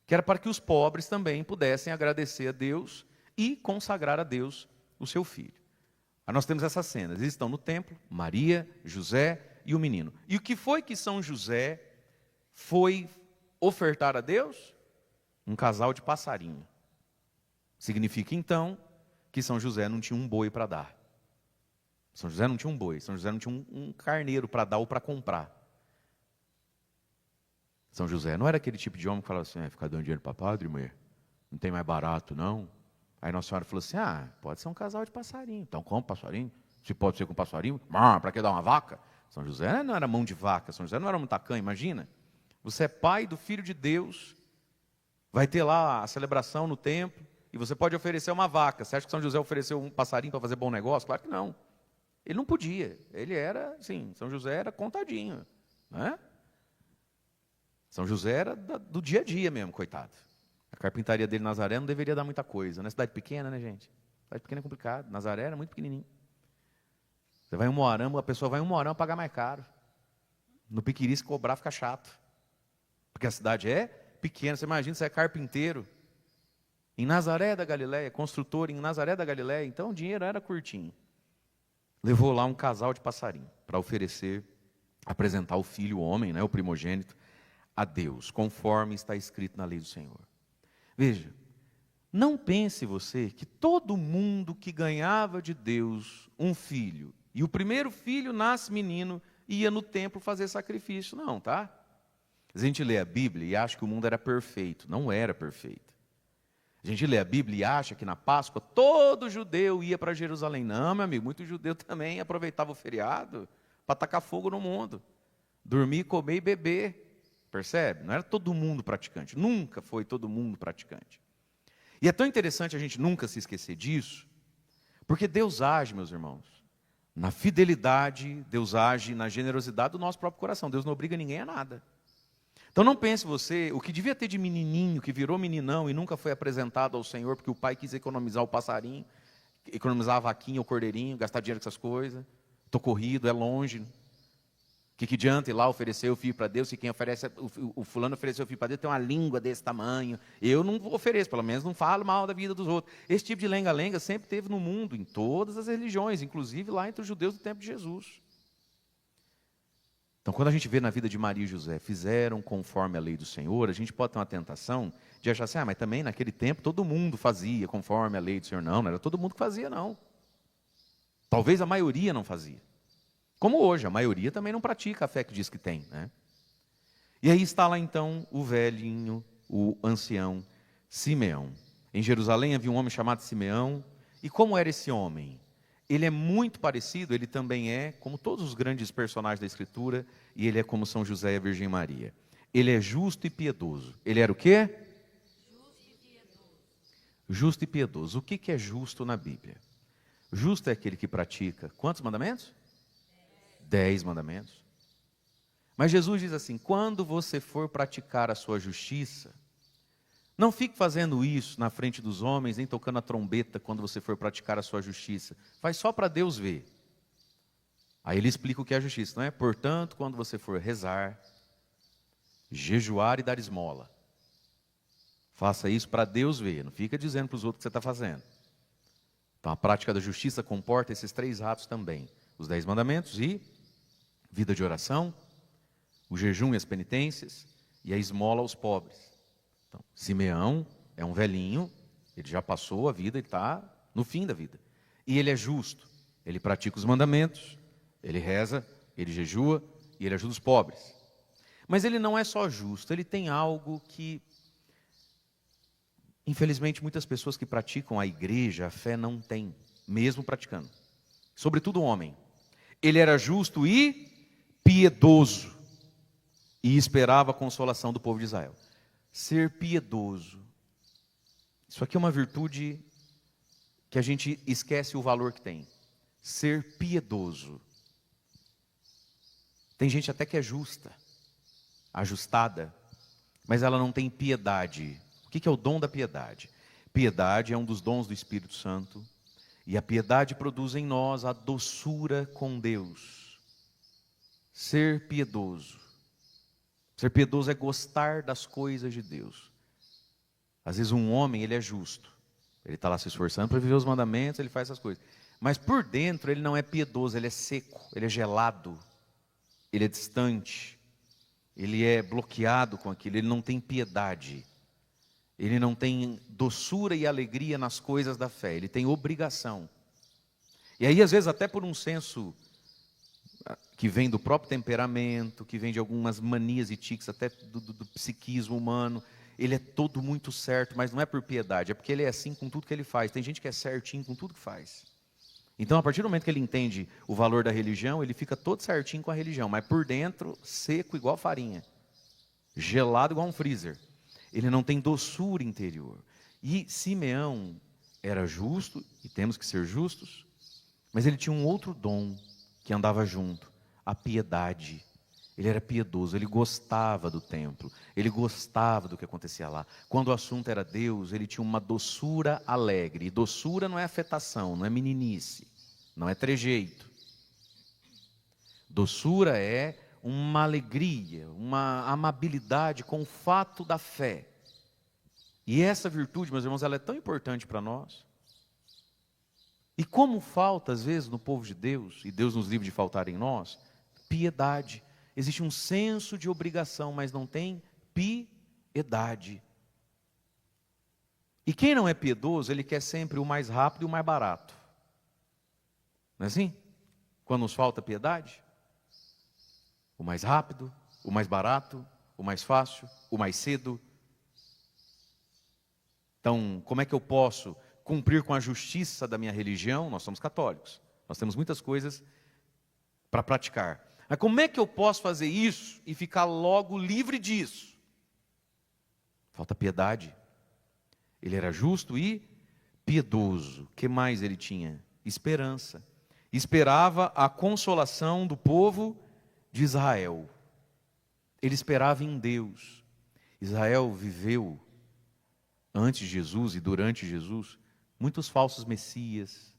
Que era para que os pobres também pudessem agradecer a Deus e consagrar a Deus o seu filho. Aí nós temos essas cenas. Eles estão no templo, Maria, José e o menino. E o que foi que São José foi ofertar a Deus? Um casal de passarinho. Significa então que São José não tinha um boi para dar. São José não tinha um boi, São José não tinha um carneiro para dar ou para comprar. São José não era aquele tipo de homem que falava assim: ficar dando dinheiro para padre, mulher? Não tem mais barato, não? Aí Nossa Senhora falou assim: pode ser um casal de passarinho. Então compra passarinho. Se pode ser com passarinho, para que dar uma vaca? São José não era mão de vaca, São José não era um tacã, imagina. Você é pai do Filho de Deus, vai ter lá a celebração no templo, e você pode oferecer uma vaca. Você acha que São José ofereceu um passarinho para fazer bom negócio? Claro que não. Ele não podia. Ele era, sim, São José era contadinho. Né? São José era do dia a dia mesmo, coitado. A carpintaria dele em Nazaré não deveria dar muita coisa. Né? Cidade pequena, né, gente? Cidade pequena é complicado. Nazaré era muito pequenininho. Você vai em Moarama, a pessoa vai em Moarama pagar mais caro. No Piquiri, se cobrar, fica chato. Porque a cidade é pequena. Você imagina, você é carpinteiro em Nazaré da Galileia, construtor em Nazaré da Galileia. Então o dinheiro era curtinho. Levou lá um casal de passarinho para oferecer, apresentar o filho, o homem, né, o primogênito, a Deus, conforme está escrito na lei do Senhor. Veja, não pense você que todo mundo que ganhava de Deus um filho, e o primeiro filho nasce menino, ia no templo fazer sacrifício. Não, tá? A gente lê a Bíblia e acha que o mundo era perfeito. Não era perfeito. A gente lê a Bíblia e acha que na Páscoa todo judeu ia para Jerusalém. Não, meu amigo, muito judeu também aproveitava o feriado para tacar fogo no mundo. Dormir, comer e beber. Percebe? Não era todo mundo praticante. Nunca foi todo mundo praticante. E é tão interessante a gente nunca se esquecer disso, porque Deus age, meus irmãos, na fidelidade, Deus age na generosidade do nosso próprio coração. Deus não obriga ninguém a nada. Então não pense você, o que devia ter de menininho, que virou meninão e nunca foi apresentado ao Senhor, porque o pai quis economizar o passarinho, economizar a vaquinha, o cordeirinho, gastar dinheiro com essas coisas. Estou corrido, é longe. O que adianta ir lá oferecer o filho para Deus, se quem oferece, o fulano ofereceu o filho para Deus, tem uma língua desse tamanho. Eu não ofereço, pelo menos não falo mal da vida dos outros. Esse tipo de lenga-lenga sempre teve no mundo, em todas as religiões, inclusive lá entre os judeus do tempo de Jesus. Então, quando a gente vê na vida de Maria e José, fizeram conforme a lei do Senhor, a gente pode ter uma tentação de achar assim: mas também naquele tempo todo mundo fazia conforme a lei do Senhor. Não, não era todo mundo que fazia, não. Talvez a maioria não fazia. Como hoje, a maioria também não pratica a fé que diz que tem. Né? E aí está lá então o velhinho, o ancião Simeão. Em Jerusalém havia um homem chamado Simeão. E como era esse homem? Ele é muito parecido, ele também é, como todos os grandes personagens da Escritura, e ele é como São José e a Virgem Maria. Ele é justo e piedoso. Ele era o quê? Justo e piedoso. Justo e piedoso. O que é justo na Bíblia? Justo é aquele que pratica quantos mandamentos? 10 mandamentos. Mas Jesus diz assim: quando você for praticar a sua justiça, não fique fazendo isso na frente dos homens, nem tocando a trombeta quando você for praticar a sua justiça. Faz só para Deus ver. Aí ele explica o que é a justiça, não é? Portanto, quando você for rezar, jejuar e dar esmola, faça isso para Deus ver. Não fica dizendo para os outros o que você está fazendo. Então, a prática da justiça comporta esses 3 atos também. Os 10 mandamentos e vida de oração, o jejum e as penitências e a esmola aos pobres. Então, Simeão é um velhinho, ele já passou a vida, ele está no fim da vida. E ele é justo, ele pratica os mandamentos, ele reza, ele jejua e ele ajuda os pobres. Mas ele não é só justo, ele tem algo que, infelizmente, muitas pessoas que praticam a igreja, a fé, não têm, mesmo praticando. Sobretudo o homem. Ele era justo e piedoso e esperava a consolação do povo de Israel. Ser piedoso, Isso aqui é uma virtude que a gente esquece o valor que tem. Ser piedoso. Tem gente até que é justa, ajustada, mas ela não tem piedade. O que é o dom da piedade? Piedade é um dos dons do Espírito Santo. E a piedade produz em nós a doçura com Deus. Ser piedoso. Ser piedoso é gostar das coisas de Deus. Às vezes um homem, ele é justo. Ele está lá se esforçando para viver os mandamentos, ele faz essas coisas. Mas por dentro ele não é piedoso, ele é seco, ele é gelado, ele é distante, ele é bloqueado com aquilo, ele não tem piedade. Ele não tem doçura e alegria nas coisas da fé, ele tem obrigação. E aí às vezes até por um senso que vem do próprio temperamento, que vem de algumas manias e tiques, até do psiquismo humano, ele é todo muito certo, mas não é por piedade, é porque ele é assim com tudo que ele faz. Tem gente que é certinho com tudo que faz. Então a partir do momento que ele entende o valor da religião, ele fica todo certinho com a religião, mas por dentro seco igual farinha, gelado igual um freezer. Ele não tem doçura interior. E Simeão era justo, e temos que ser justos, mas ele tinha um outro dom que andava junto, a piedade. Ele era piedoso, ele gostava do templo, ele gostava do que acontecia lá. Quando o assunto era Deus, ele tinha uma doçura alegre. E doçura não é afetação, não é meninice, não é trejeito. Doçura é uma alegria, uma amabilidade com o fato da fé. E essa virtude, meus irmãos, ela é tão importante para nós. E como falta, às vezes, no povo de Deus, e Deus nos livre de faltar em nós, piedade. Existe um senso de obrigação, mas não tem piedade. E quem não é piedoso, ele quer sempre o mais rápido e o mais barato. Não é assim? Quando nos falta piedade, o mais rápido, o mais barato, o mais fácil, o mais cedo. Então, como é que eu posso cumprir com a justiça da minha religião? Nós somos católicos, nós temos muitas coisas para praticar. Mas como é que eu posso fazer isso e ficar logo livre disso? Falta piedade. Ele era justo e piedoso. O que mais ele tinha? Esperança. Esperava a consolação do povo de Israel. Ele esperava em Deus. Israel viveu, antes de Jesus e durante Jesus, muitos falsos messias,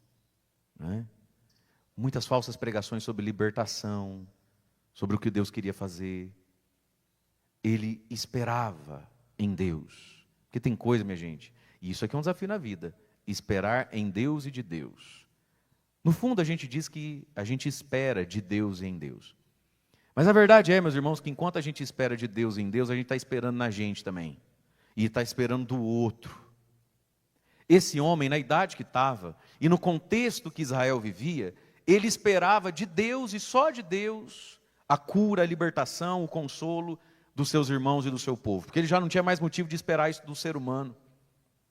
né? Muitas falsas pregações sobre libertação, sobre o que Deus queria fazer. Ele esperava em Deus. Porque tem coisa, minha gente, e isso aqui é um desafio na vida, esperar em Deus e de Deus. No fundo, a gente diz que a gente espera de Deus e em Deus. Mas a verdade é, meus irmãos, que enquanto a gente espera de Deus e em Deus, a gente está esperando na gente também. E está esperando do outro. Esse homem, na idade que estava, e no contexto que Israel vivia, ele esperava de Deus e só de Deus a cura, a libertação, o consolo dos seus irmãos e do seu povo. Porque ele já não tinha mais motivo de esperar isso do ser humano,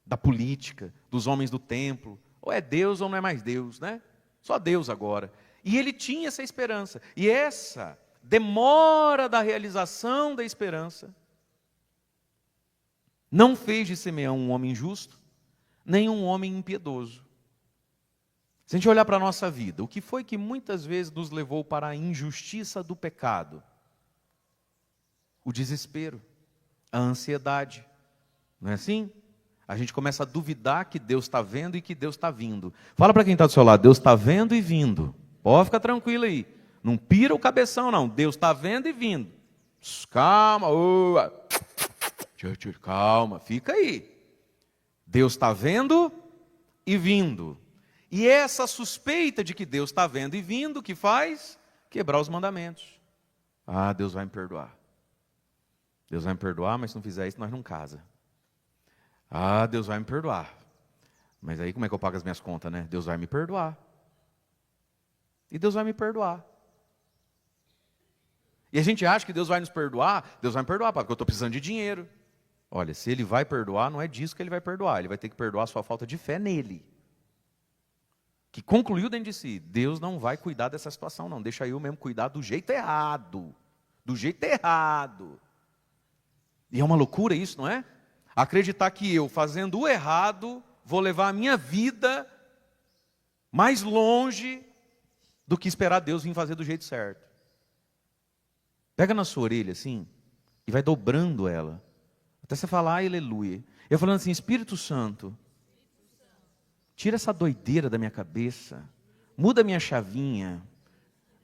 da política, dos homens do templo. Ou é Deus ou não é mais Deus, né? Só Deus agora. E ele tinha essa esperança. E essa demora da realização da esperança não fez de Simeão um homem justo, nem um homem impiedoso. Se a gente olhar para a nossa vida, o que foi que muitas vezes nos levou para a injustiça do pecado? O desespero, a ansiedade. Não é assim? A gente começa a duvidar que Deus está vendo e que Deus está vindo. Fala para quem está do seu lado, Deus está vendo e vindo. Pode ficar tranquilo aí. Não pira o cabeção não, Deus está vendo e vindo. Calma, calma, fica aí. Deus está vendo e vindo. E essa suspeita de que Deus está vendo e vindo, que faz? Quebrar os mandamentos. Ah, Deus vai me perdoar. Deus vai me perdoar, mas se não fizer isso, nós não casa. Ah, Deus vai me perdoar. Mas aí como é que eu pago as minhas contas, né? Deus vai me perdoar. E Deus vai me perdoar. E a gente acha que Deus vai nos perdoar. Deus vai me perdoar, porque eu estou precisando de dinheiro. Olha, se Ele vai perdoar, não é disso que Ele vai perdoar. Ele vai ter que perdoar a sua falta de fé nele. Que concluiu dentro de si, Deus não vai cuidar dessa situação não, deixa eu mesmo cuidar do jeito errado. Do jeito errado. E é uma loucura isso, não é? Acreditar que eu, fazendo o errado, vou levar a minha vida mais longe do que esperar Deus vir fazer do jeito certo. Pega na sua orelha assim e vai dobrando ela, até você falar aleluia. Eu falando assim: Espírito Santo, tira essa doideira da minha cabeça, muda a minha chavinha.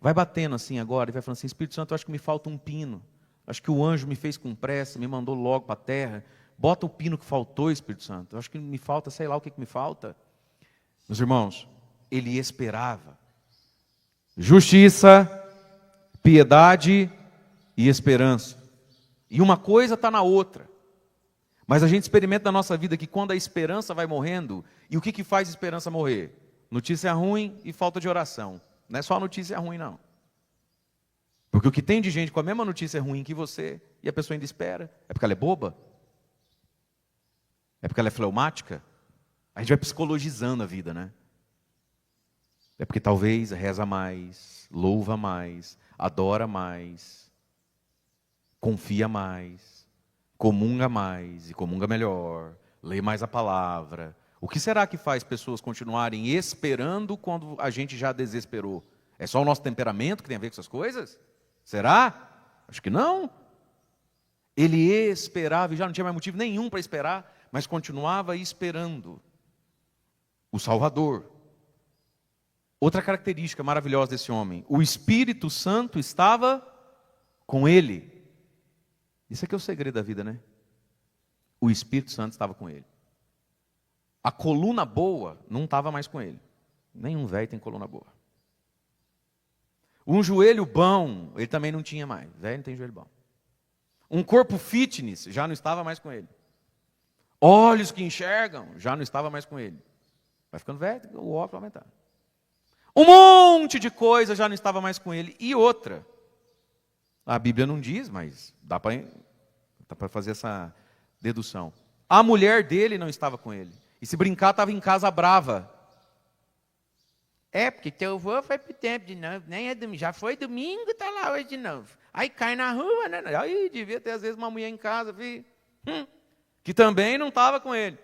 Vai batendo assim agora e vai falando assim: Espírito Santo, eu acho que me falta um pino. Acho que o anjo me fez com pressa, me mandou logo para a terra. Bota o pino que faltou, Espírito Santo. Eu acho que me falta, sei lá o que me falta. Meus irmãos, ele esperava justiça, piedade e esperança. E uma coisa está na outra. Mas a gente experimenta na nossa vida que quando a esperança vai morrendo, e o que faz a esperança morrer? Notícia ruim e falta de oração. Não é só notícia ruim, não. Porque o que tem de gente com a mesma notícia ruim que você, e a pessoa ainda espera, é porque ela é boba? É porque ela é fleumática? A gente vai psicologizando a vida, né? É porque talvez reza mais, louva mais, adora mais, confia mais, comunga mais e comunga melhor, lê mais a palavra. O que será que faz pessoas continuarem esperando quando a gente já desesperou? É só o nosso temperamento que tem a ver com essas coisas? Será? Acho que não. Ele esperava e já não tinha mais motivo nenhum para esperar, mas continuava esperando o Salvador. Outra característica maravilhosa desse homem: o Espírito Santo estava com ele. Isso aqui é o segredo da vida, né? O Espírito Santo estava com ele. A coluna boa não estava mais com ele. Nenhum velho tem coluna boa. Um joelho bom, ele também não tinha mais. Velho não tem joelho bom. Um corpo fitness, já não estava mais com ele. Olhos que enxergam, já não estava mais com ele. Vai ficando velho, o óculos vai aumentar. Um monte de coisa já não estava mais com ele. E outra, a Bíblia não diz, mas dá para fazer essa dedução. A mulher dele não estava com ele. E se brincar, estava em casa brava. É, porque teu avô foi pro tempo de novo. Nem é domingo, já foi domingo, está lá hoje de novo. Aí cai na rua, né? Aí devia ter às vezes uma mulher em casa, filho, que também não estava com ele.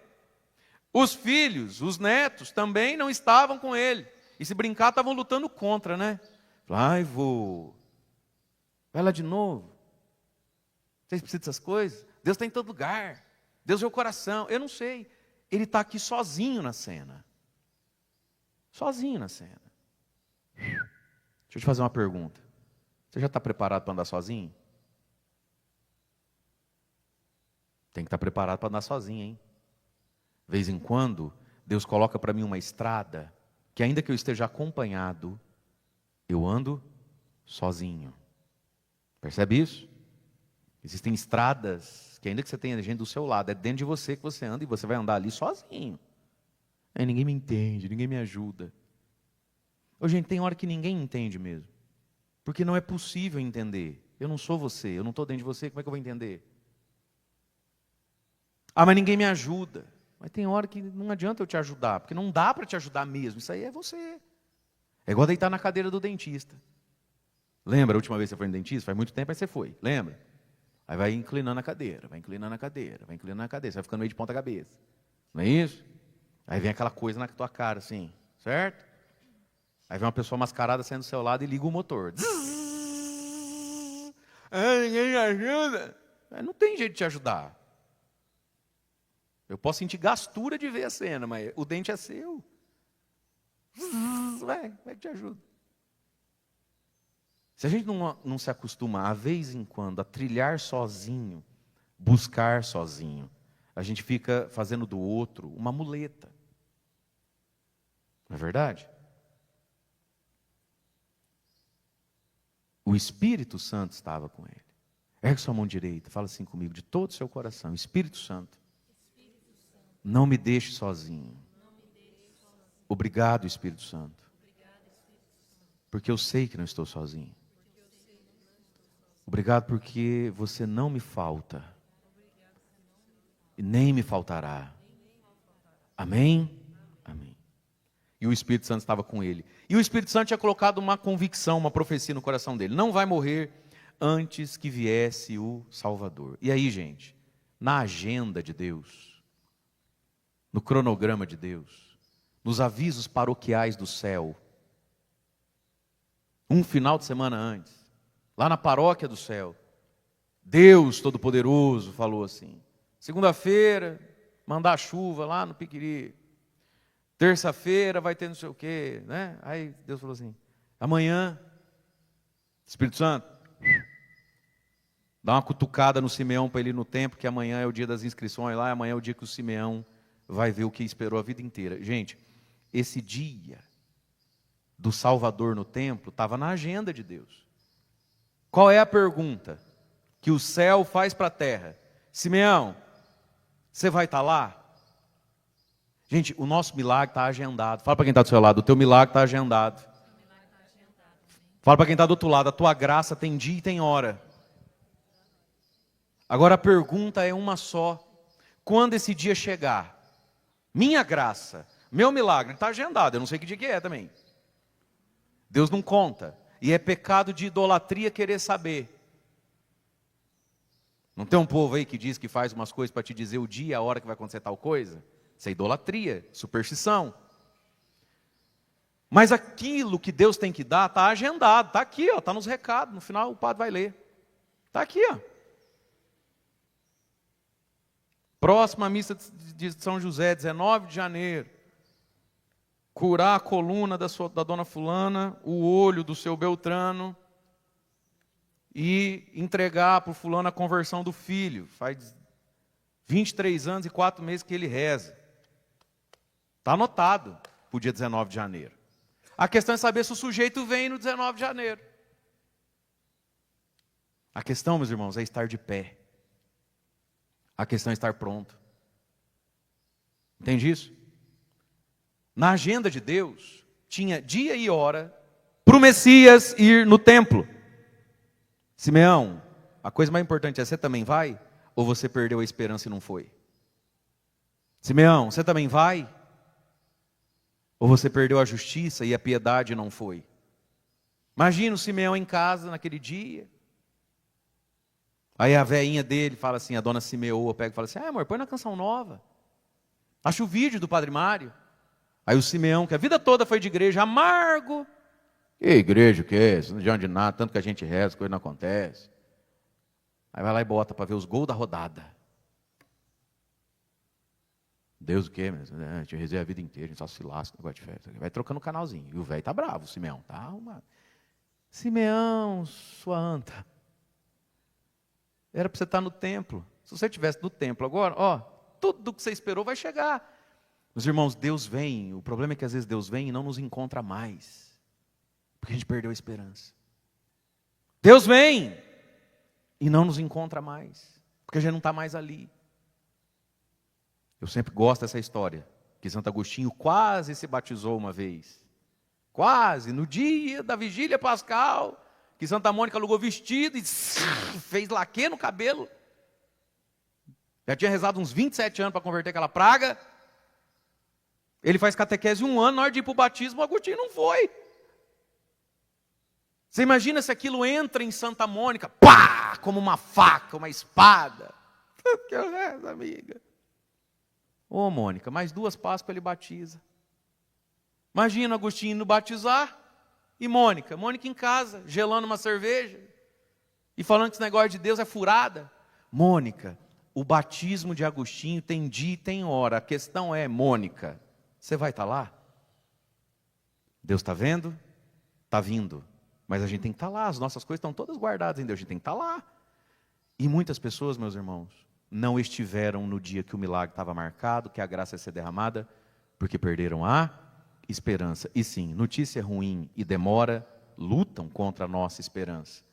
Os filhos, os netos, também não estavam com ele. E se brincar, estavam lutando contra, né? Ai, vô, vai lá de novo. Vocês precisam dessas coisas? Deus está em todo lugar. Deus é o coração. Eu não sei. Ele está aqui sozinho na cena. Sozinho na cena. Deixa eu te fazer uma pergunta. Você já está preparado para andar sozinho? Tem que estar preparado para andar sozinho, hein? De vez em quando, Deus coloca para mim uma estrada que ainda que eu esteja acompanhado, eu ando sozinho. Percebe isso? Existem estradas que ainda que você tenha gente do seu lado, é dentro de você que você anda e você vai andar ali sozinho. Aí ninguém me entende, ninguém me ajuda. Ô, gente, tem hora que ninguém entende mesmo. Porque não é possível entender. Eu não sou você, eu não estou dentro de você, como é que eu vou entender? Ah, mas ninguém me ajuda. Mas tem hora que não adianta eu te ajudar, porque não dá para te ajudar mesmo. Isso aí é você. É igual deitar na cadeira do dentista. Lembra a última vez que você foi no dentista? Faz muito tempo, aí você foi. Lembra? Aí vai inclinando a cadeira, vai inclinando a cadeira, vai inclinando a cadeira. Você vai ficando meio de ponta cabeça. Não é isso? Aí vem aquela coisa na tua cara, assim, certo? Aí vem uma pessoa mascarada saindo do seu lado e liga o motor. Ninguém me ajuda. Não tem jeito de te ajudar. Eu posso sentir gastura de ver a cena, mas o dente é seu. Vai que te ajuda. Se a gente não se acostuma, a vez em quando, a trilhar sozinho, buscar sozinho, a gente fica fazendo do outro uma muleta. Não é verdade? O Espírito Santo estava com ele. Ergue sua mão direita, fala assim comigo, de todo o seu coração. Espírito Santo, não me deixe sozinho. Obrigado, Espírito Santo. Porque eu sei que não estou sozinho. Obrigado porque você não me falta. E nem me faltará. Amém? Amém. E o Espírito Santo estava com ele. E o Espírito Santo tinha colocado uma convicção, uma profecia no coração dele. Não vai morrer antes que viesse o Salvador. E aí, gente, na agenda de Deus, no cronograma de Deus, nos avisos paroquiais do céu. Um final de semana antes, lá na paróquia do céu, Deus Todo-Poderoso falou assim: segunda-feira, mandar chuva lá no Piquiri. Terça-feira vai ter não sei o quê, né? Aí Deus falou assim: amanhã, Espírito Santo, dá uma cutucada no Simeão para ele ir no templo, que amanhã é o dia das inscrições lá, amanhã é o dia que o Simeão vai ver o que esperou a vida inteira. Gente, esse dia do Salvador no templo estava na agenda de Deus. Qual é a pergunta que o céu faz para a terra? Simeão, você vai estar lá? Gente, o nosso milagre está agendado. Fala para quem está do seu lado: o teu milagre está agendado. Fala para quem está do outro lado: a tua graça tem dia e tem hora. Agora a pergunta é uma só: quando esse dia chegar, minha graça, meu milagre está agendado. Eu não sei que dia que é também. Deus não conta. E é pecado de idolatria querer saber. Não tem um povo aí que diz que faz umas coisas para te dizer o dia e a hora que vai acontecer tal coisa? Isso é idolatria, superstição. Mas aquilo que Deus tem que dar está agendado, está aqui, está nos recados. No final o padre vai ler. Está aqui, ó. Próxima missa de São José, 19 de janeiro. Curar a coluna da dona fulana, o olho do seu Beltrano e entregar para o fulano a conversão do filho. Faz 23 anos e 4 meses que ele reza. Está anotado para o dia 19 de janeiro. A questão é saber se o sujeito vem no 19 de janeiro. A questão, meus irmãos, é estar de pé. A questão é estar pronto. Entende isso? Na agenda de Deus, tinha dia e hora para o Messias ir no templo. Simeão, a coisa mais importante é: você também vai? Ou você perdeu a esperança e não foi? Simeão, você também vai? Ou você perdeu a justiça e a piedade e não foi? Imagina o Simeão em casa naquele dia. Aí a velhinha dele fala assim, a dona Simeoa pega e fala assim: amor, põe na canção nova. Acha o vídeo do Padre Mário. Aí o Simeão, que a vida toda foi de igreja, amargo. Que igreja que é isso? Não adianta de nada, tanto que a gente reza, as coisas não acontecem. Aí vai lá e bota para ver os gols da rodada. Deus o quê? A gente rezei a vida inteira, a gente só se lasca, negócio de festa. Vai trocando o canalzinho. E o velho tá bravo, o Simeão. Tá uma... Simeão, sua anta. Era para você estar no templo. Se você estivesse no templo agora, ó, tudo que você esperou vai chegar. Meus irmãos, Deus vem. O problema é que às vezes Deus vem e não nos encontra mais. Porque a gente perdeu a esperança. Deus vem e não nos encontra mais. Porque a gente não está mais ali. Eu sempre gosto dessa história. Que Santo Agostinho quase se batizou uma vez. Quase, no dia da vigília pascal. Que Santa Mônica alugou vestido e fez laque no cabelo. Já tinha rezado uns 27 anos para converter aquela praga. Ele faz catequese 1 ano, na hora de ir para o batismo, o Agostinho não foi. Você imagina se aquilo entra em Santa Mônica, pá, como uma faca, uma espada. Que eu rezo, amiga. Ô Mônica, mais 2 Páscoas ele batiza. Imagina o Agostinho indo batizar e Mônica em casa, gelando uma cerveja e falando que esse negócio de Deus é furada. Mônica, o batismo de Agostinho tem dia e tem hora. A questão é, Mônica, você vai estar lá? Deus está vendo? Está vindo. Mas a gente tem que estar lá, as nossas coisas estão todas guardadas em Deus, a gente tem que estar lá. E muitas pessoas, meus irmãos, não estiveram no dia que o milagre estava marcado, que a graça ia ser derramada, porque perderam a esperança. E sim, notícia ruim e demora, lutam contra a nossa esperança.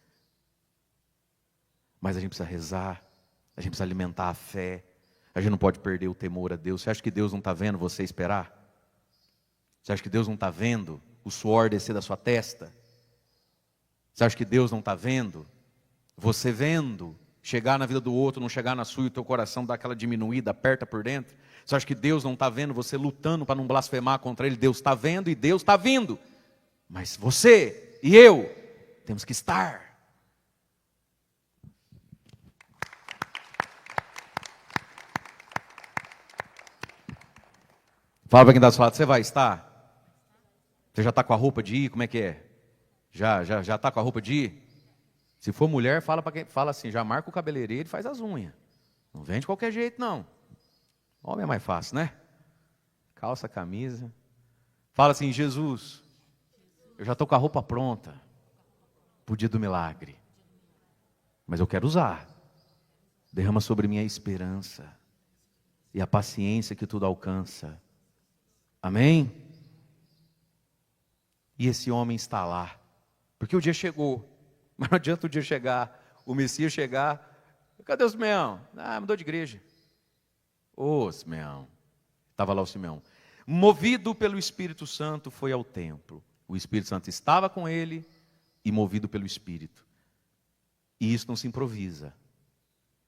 Mas a gente precisa rezar, a gente precisa alimentar a fé, a gente não pode perder o temor a Deus. Você acha que Deus não está vendo você esperar? Você acha que Deus não está vendo o suor descer da sua testa? Você acha que Deus não está vendo? Você vendo chegar na vida do outro, não chegar na sua e o teu coração dá aquela diminuída, aperta por dentro? Você acha que Deus não está vendo você lutando para não blasfemar contra Ele? Deus está vendo e Deus está vindo. Mas você e eu temos que estar. Fala para quem está do seu lado, você vai estar? Você já está com a roupa de ir? Como é que é? Já está com a roupa de ir? Se for mulher, fala assim, já marca o cabeleireiro e faz as unhas. Não vem de qualquer jeito, não. Homem é mais fácil, né? Calça, camisa. Fala assim, Jesus, eu já estou com a roupa pronta para o dia do milagre. Mas eu quero usar. Derrama sobre mim a esperança e a paciência que tudo alcança. Amém? E esse homem está lá. Porque o dia chegou. Mas não adianta o dia chegar, o Messias chegar. Cadê o Simeão? Mudou de igreja. Ô, Simeão. Estava lá o Simeão. Movido pelo Espírito Santo, foi ao templo. O Espírito Santo estava com ele e movido pelo Espírito. E isso não se improvisa.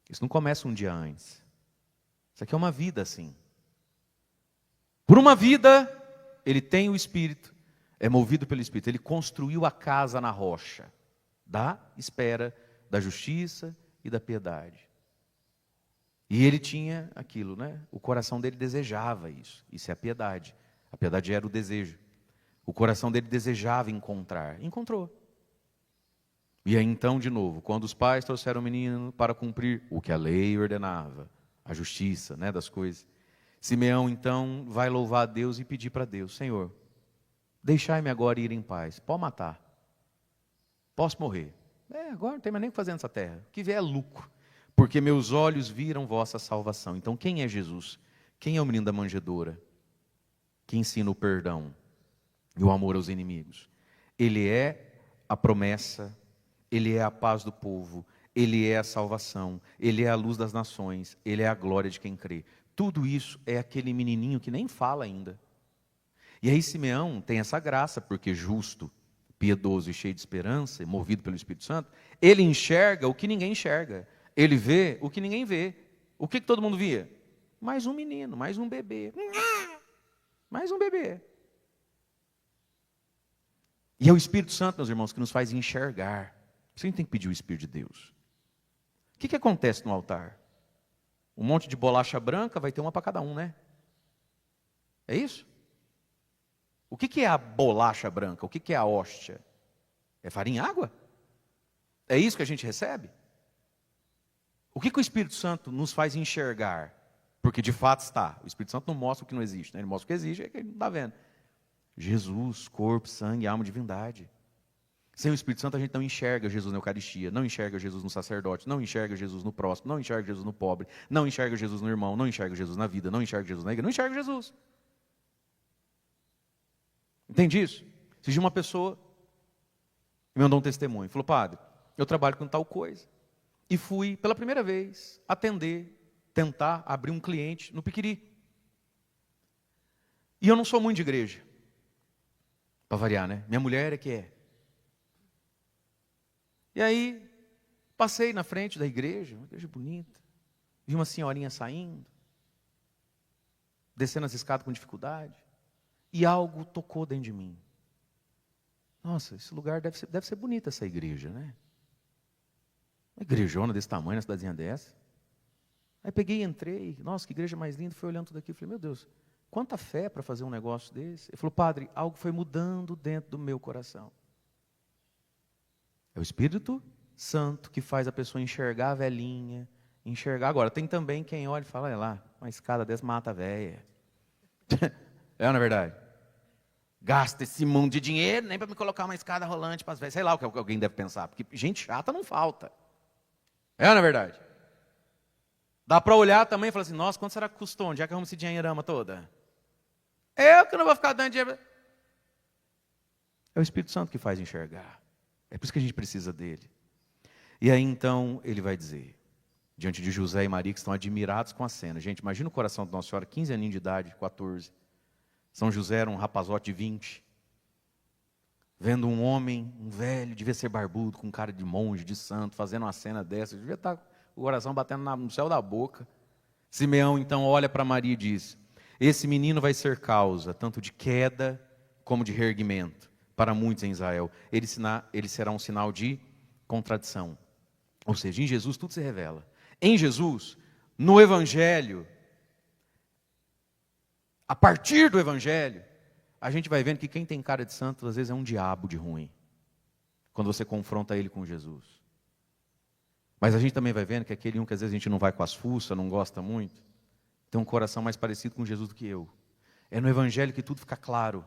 Isso não começa um dia antes. Isso aqui é uma vida assim. Por uma vida, ele tem o Espírito, é movido pelo Espírito. Ele construiu a casa na rocha, da espera, da justiça e da piedade. E ele tinha aquilo, né? O coração dele desejava isso. Isso é a piedade. A piedade era o desejo. O coração dele desejava encontrar. Encontrou. E aí então, de novo, quando os pais trouxeram o menino para cumprir o que a lei ordenava, a justiça, né, das coisas, Simeão então vai louvar a Deus e pedir para Deus, Senhor, deixai-me agora ir em paz. Pode matar. Posso morrer. Agora não tem mais nem o que fazer nessa terra. O que vier é lucro. Porque meus olhos viram vossa salvação. Então quem é Jesus? Quem é o menino da manjedoura? Que ensina o perdão e o amor aos inimigos. Ele é a promessa, ele é a paz do povo, ele é a salvação, ele é a luz das nações, ele é a glória de quem crê. Tudo isso é aquele menininho que nem fala ainda. E aí Simeão tem essa graça, porque justo, piedoso e cheio de esperança, movido pelo Espírito Santo, ele enxerga o que ninguém enxerga. Ele vê o que ninguém vê. O que todo mundo via? Mais um menino, mais um bebê. Mais um bebê. E é o Espírito Santo, meus irmãos, que nos faz enxergar. Você tem que pedir o Espírito de Deus. O que acontece no altar? Um monte de bolacha branca, vai ter uma para cada um, né? É isso? O que é a bolacha branca? O que é a hóstia? É farinha e água? É isso que a gente recebe? O que o Espírito Santo nos faz enxergar? Porque de fato está. O Espírito Santo não mostra o que não existe, né? Ele mostra o que existe, é que ele não está vendo. Jesus, corpo, sangue, alma, divindade. Sem o Espírito Santo a gente não enxerga Jesus na Eucaristia, não enxerga Jesus no sacerdote, não enxerga Jesus no próximo, não enxerga Jesus no pobre, não enxerga Jesus no irmão, não enxerga Jesus na vida, não enxerga Jesus na igreja, não enxerga Jesus. Entende isso? Se uma pessoa me mandou um testemunho, falou, padre, eu trabalho com tal coisa, e fui pela primeira vez atender, tentar abrir um cliente no Piquiri. E eu não sou muito de igreja, para variar, né? Minha mulher é que é. E aí, passei na frente da igreja, uma igreja bonita, vi uma senhorinha saindo, descendo as escadas com dificuldade, e algo tocou dentro de mim. Nossa, esse lugar deve ser bonita, essa igreja, né? Uma igrejona desse tamanho, uma cidadezinha dessa. Aí peguei e entrei, nossa, que igreja mais linda, fui olhando tudo aqui, falei, meu Deus, quanta fé para fazer um negócio desse. Ele falou, padre, algo foi mudando dentro do meu coração. É o Espírito Santo que faz a pessoa enxergar a velhinha, enxergar. Agora, tem também quem olha e fala, olha lá, uma escada dessa mata a véia. É, na verdade. Gasta esse mundo de dinheiro, nem para me colocar uma escada rolante para as velhas. Sei lá o que alguém deve pensar, porque gente chata não falta. É, na verdade. Dá para olhar também e falar assim, nossa, quanto será que custou? Onde é que arruma esse dinheirama toda? Eu que não vou ficar dando dinheiro. É o Espírito Santo que faz enxergar. É por isso que a gente precisa dele. E aí então ele vai dizer, diante de José e Maria que estão admirados com a cena. Gente, imagina o coração de Nossa Senhora, 15 aninhos de idade, 14. São José era um rapazote de 20. Vendo um homem, um velho, devia ser barbudo, com cara de monge, de santo, fazendo uma cena dessa. Devia estar o coração batendo no céu da boca. Simeão então olha para Maria e diz, esse menino vai ser causa tanto de queda como de reerguimento para muitos em Israel. Ele será um sinal de contradição. Ou seja, em Jesus tudo se revela. Em Jesus, no Evangelho, A partir do Evangelho, a gente vai vendo que quem tem cara de santo, às vezes é um diabo de ruim, quando você confronta ele com Jesus. Mas a gente também vai vendo que aquele um que às vezes a gente não vai com as fuças, não gosta muito, tem um coração mais parecido com Jesus do que eu. É no Evangelho que tudo fica claro.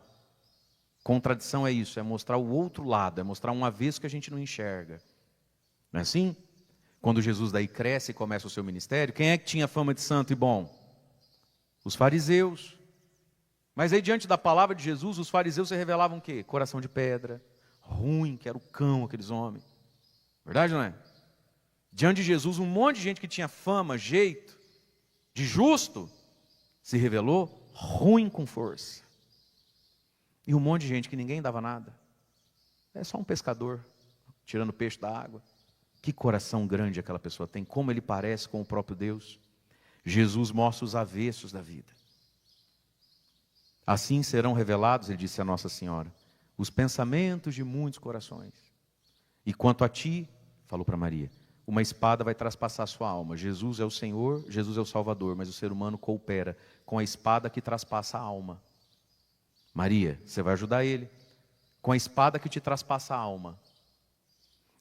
Contradição é isso, é mostrar o outro lado, é mostrar um avesso que a gente não enxerga. Não é assim? Quando Jesus daí cresce e começa o seu ministério, quem é que tinha fama de santo e bom? Os fariseus. Mas aí diante da palavra de Jesus, os fariseus se revelavam o quê? Coração de pedra, ruim, que era o cão aqueles homens. Verdade ou não é? Diante de Jesus, um monte de gente que tinha fama, jeito, de justo, se revelou ruim com força. E um monte de gente que ninguém dava nada. É só um pescador, tirando peixe da água. Que coração grande aquela pessoa tem, como ele parece com o próprio Deus. Jesus mostra os avessos da vida. Assim serão revelados, ele disse a Nossa Senhora, os pensamentos de muitos corações. E quanto a ti, falou para Maria, uma espada vai traspassar a sua alma. Jesus é o Senhor, Jesus é o Salvador, mas o ser humano coopera com a espada que traspassa a alma. Maria, você vai ajudar ele com a espada que te traspassa a alma.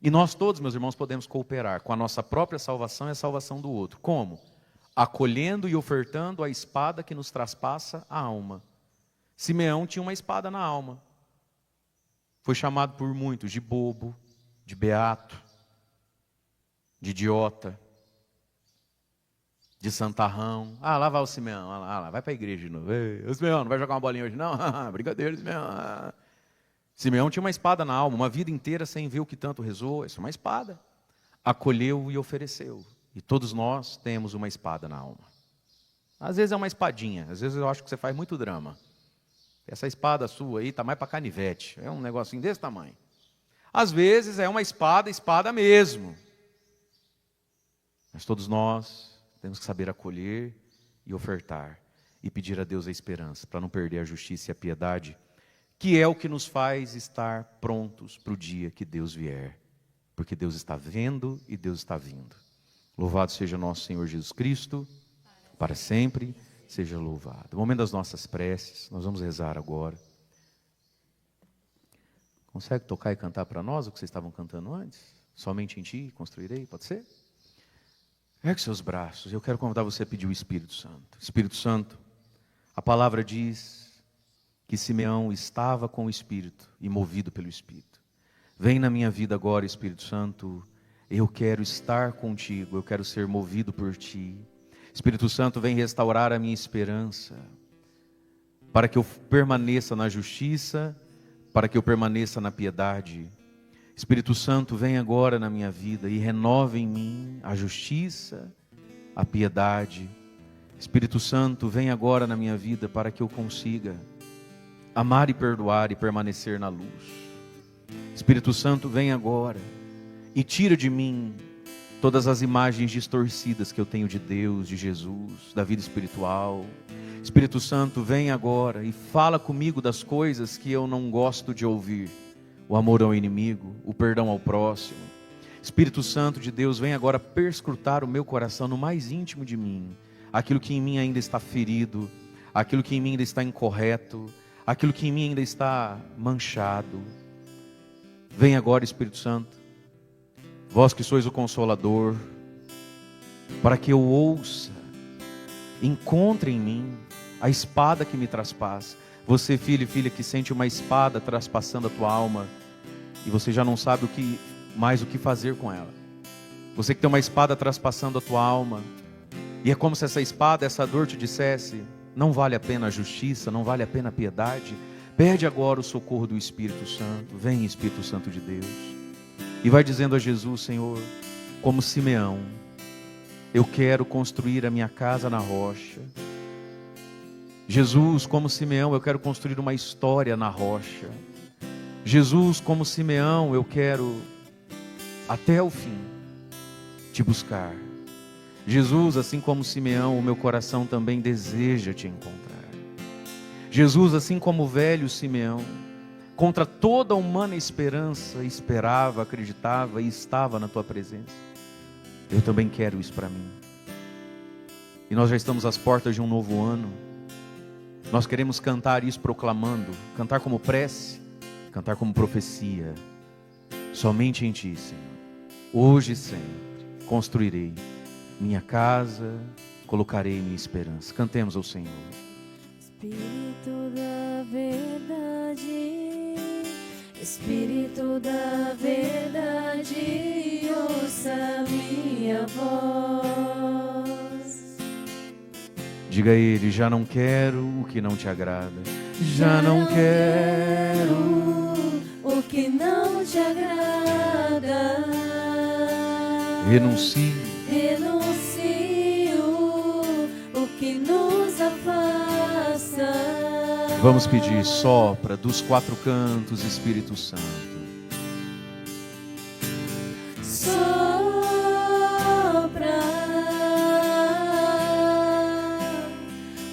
E nós todos, meus irmãos, podemos cooperar com a nossa própria salvação e a salvação do outro. Como? Acolhendo e ofertando a espada que nos traspassa a alma. Simeão tinha uma espada na alma. Foi chamado por muitos de bobo, de beato, de idiota, de santarrão. Ah, lá vai o Simeão, lá, vai para a igreja de novo. Ei, o Simeão, não vai jogar uma bolinha hoje não? Brincadeira, Simeão. Simeão tinha uma espada na alma, uma vida inteira sem ver o que tanto rezou. Isso é uma espada. Acolheu e ofereceu. E todos nós temos uma espada na alma. Às vezes é uma espadinha, às vezes eu acho que você faz muito drama. Essa espada sua aí está mais para canivete, é um negocinho desse tamanho. Às vezes é uma espada mesmo. Mas todos nós temos que saber acolher e ofertar. E pedir a Deus a esperança, para não perder a justiça e a piedade, que é o que nos faz estar prontos para o dia que Deus vier. Porque Deus está vendo e Deus está vindo. Louvado seja nosso Senhor Jesus Cristo, para sempre seja louvado. No momento das nossas preces, nós vamos rezar agora. Consegue tocar e cantar para nós o que vocês estavam cantando antes? Somente em ti construirei, pode ser? Ergue seus braços, eu quero convidar você a pedir o Espírito Santo. Espírito Santo, a palavra diz que Simeão estava com o Espírito e movido pelo Espírito. Vem na minha vida agora, Espírito Santo, eu quero estar contigo, eu quero ser movido por ti. Espírito Santo, vem restaurar a minha esperança, para que eu permaneça na justiça, para que eu permaneça na piedade. Espírito Santo, vem agora na minha vida e renova em mim a justiça, a piedade. Espírito Santo, vem agora na minha vida para que eu consiga amar e perdoar e permanecer na luz. Espírito Santo, vem agora e tira de mim todas as imagens distorcidas que eu tenho de Deus, de Jesus, da vida espiritual. Espírito Santo, vem agora e fala comigo das coisas que eu não gosto de ouvir. O amor ao inimigo, o perdão ao próximo. Espírito Santo de Deus, vem agora perscrutar o meu coração no mais íntimo de mim. Aquilo que em mim ainda está ferido, aquilo que em mim ainda está incorreto, aquilo que em mim ainda está manchado. Vem agora, Espírito Santo, vós que sois o Consolador, para que eu ouça, encontre em mim a espada que me traspassa. Você, filho e filha, que sente uma espada traspassando a tua alma, e você já não sabe mais o que fazer com ela. Você que tem uma espada traspassando a tua alma, e é como se essa espada, essa dor te dissesse, não vale a pena a justiça, não vale a pena a piedade. Pede agora o socorro do Espírito Santo. Vem, Espírito Santo de Deus. E vai dizendo a Jesus, Senhor, como Simeão, eu quero construir a minha casa na rocha. Jesus, como Simeão, eu quero construir uma história na rocha. Jesus, como Simeão, eu quero até o fim te buscar. Jesus, assim como Simeão, o meu coração também deseja te encontrar. Jesus, assim como o velho Simeão, contra toda a humana esperança, esperava, acreditava e estava na tua presença. Eu também quero isso para mim. E nós já estamos às portas de um novo ano. Nós queremos cantar isso proclamando, cantar como prece, cantar como profecia. Somente em Ti, Senhor, hoje e sempre, construirei minha casa, colocarei minha esperança. Cantemos ao Senhor. Espírito da verdade, Espírito da verdade, ouça minha voz. Diga a Ele: já não quero o que não te agrada, já não quero o que não te agrada. renuncio o que nos afasta. Vamos pedir: sopra dos quatro cantos, Espírito Santo. Sopra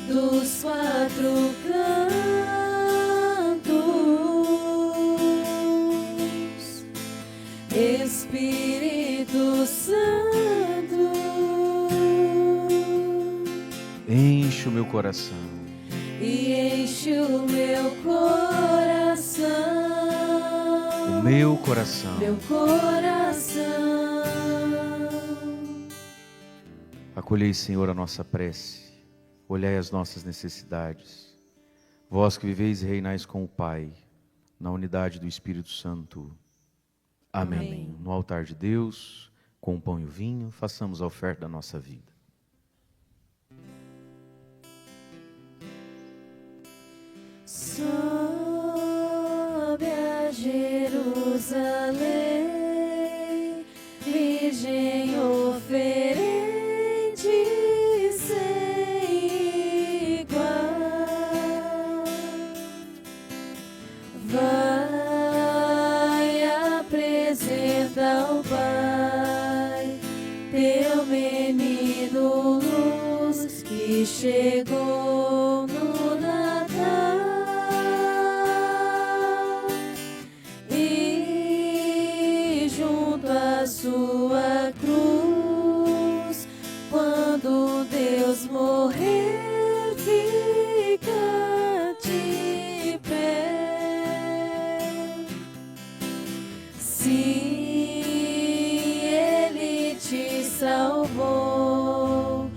dos quatro cantos, Espírito Santo, Enche o meu coração. e enche o meu coração, O meu coração. meu coração. Acolhei, Senhor, a nossa prece. Olhai as nossas necessidades. Vós que viveis e reinais com o Pai, na unidade do Espírito Santo. Amém. Amém. No altar de Deus, com o pão e o vinho, façamos a oferta da nossa vida. Sobe a Jerusalém, Virgem oferente sem igual. Vai, apresenta ao Pai teu menino luz que chegou no Natal. E junto à sua cruz, quando Deus morrer, fica de pé. Sim, Ele te salvou,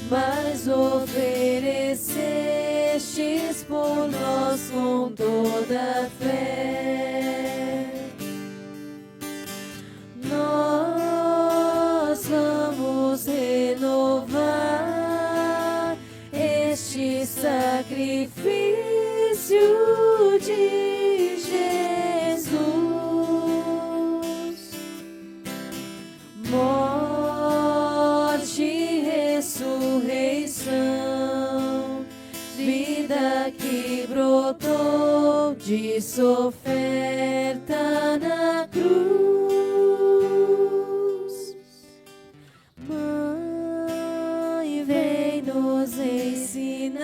mas oferecestes por nós com toda a fé. Nós vamos renovar este sacrifício de Jesus. Morte e ressurreição, vida que brotou disso oferta na cruz. Mãe, vem nos ensinar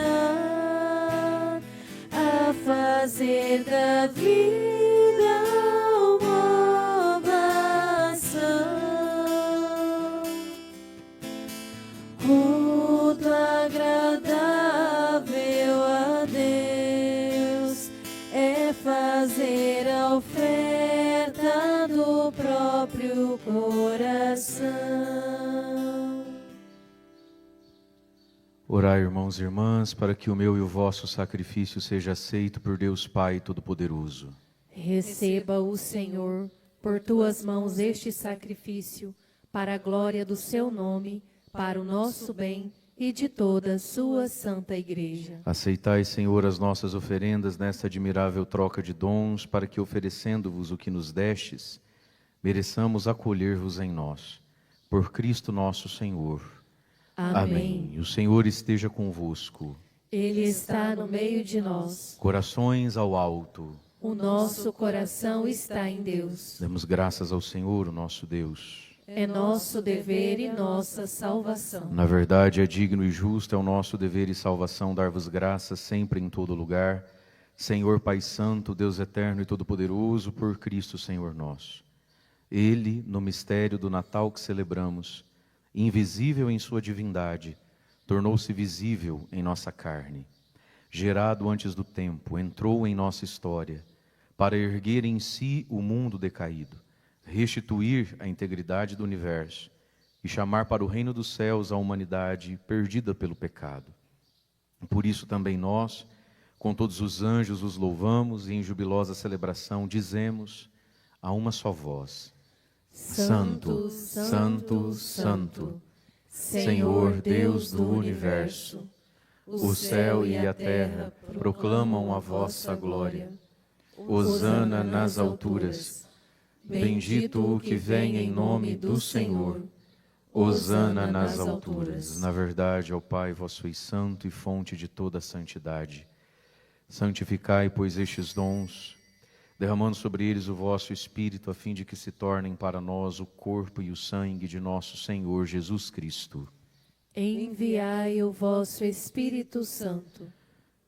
a fazer da vida uma ovação, culto agradável a Deus, é fazer a oferta do próprio coração. Orai, irmãos e irmãs, para que o meu e o vosso sacrifício seja aceito por Deus Pai Todo-Poderoso. Receba o Senhor por tuas mãos este sacrifício, para a glória do seu nome, para o nosso bem e de toda a sua santa igreja. Aceitai, Senhor, as nossas oferendas nesta admirável troca de dons, para que, oferecendo-vos o que nos destes, mereçamos acolher-vos em nós. Por Cristo nosso Senhor. Amém. O Senhor esteja convosco. Ele está no meio de nós. Corações ao alto. O nosso coração está em Deus. Demos graças ao Senhor, o nosso Deus. É nosso dever e nossa salvação. Na verdade, é digno e justo, é o nosso dever e salvação dar-vos graças sempre em todo lugar, Senhor Pai Santo, Deus eterno e todo-poderoso, por Cristo Senhor nosso. Ele, no mistério do Natal que celebramos, invisível em sua divindade, tornou-se visível em nossa carne. gerado antes do tempo, entrou em nossa história para erguer em si o mundo decaído, restituir a integridade do universo e chamar para o reino dos céus a humanidade perdida pelo pecado. Por isso também nós, com todos os anjos, os louvamos e em jubilosa celebração dizemos a uma só voz: Santo, Santo, Santo, Senhor Deus do universo. O céu e a terra proclamam a vossa glória. Hosana nas alturas. Bendito o que vem em nome do Senhor. Hosana nas alturas. Na verdade, ó Pai, vós sois santo e fonte de toda a santidade. Santificai, pois, estes dons, derramando sobre eles o vosso Espírito, a fim de que se tornem para nós o corpo e o sangue de nosso Senhor Jesus Cristo. Enviai o vosso Espírito Santo.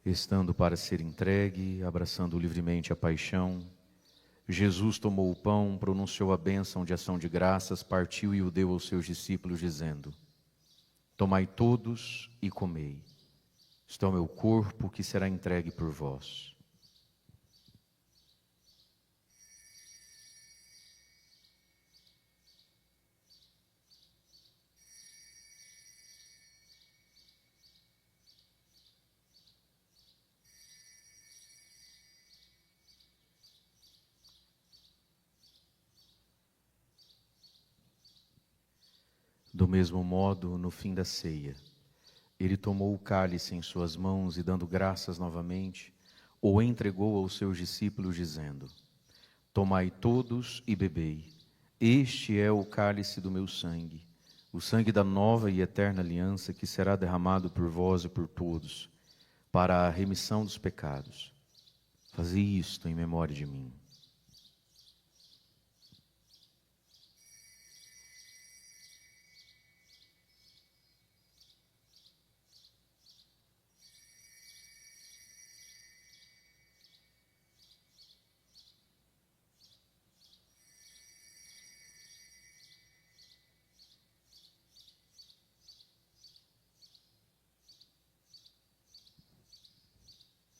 Estando para ser entregue, abraçando livremente a paixão, Jesus tomou o pão, pronunciou a bênção de ação de graças, partiu e o deu aos seus discípulos, dizendo: Tomai todos e comei. Isto é o meu corpo que será entregue por vós. Do mesmo modo, no fim da ceia, ele tomou o cálice em suas mãos e, dando graças novamente, o entregou aos seus discípulos, dizendo: Tomai todos e bebei. Este é o cálice do meu sangue, o sangue da nova e eterna aliança, que será derramado por vós e por todos, para a remissão dos pecados. Fazei isto em memória de mim.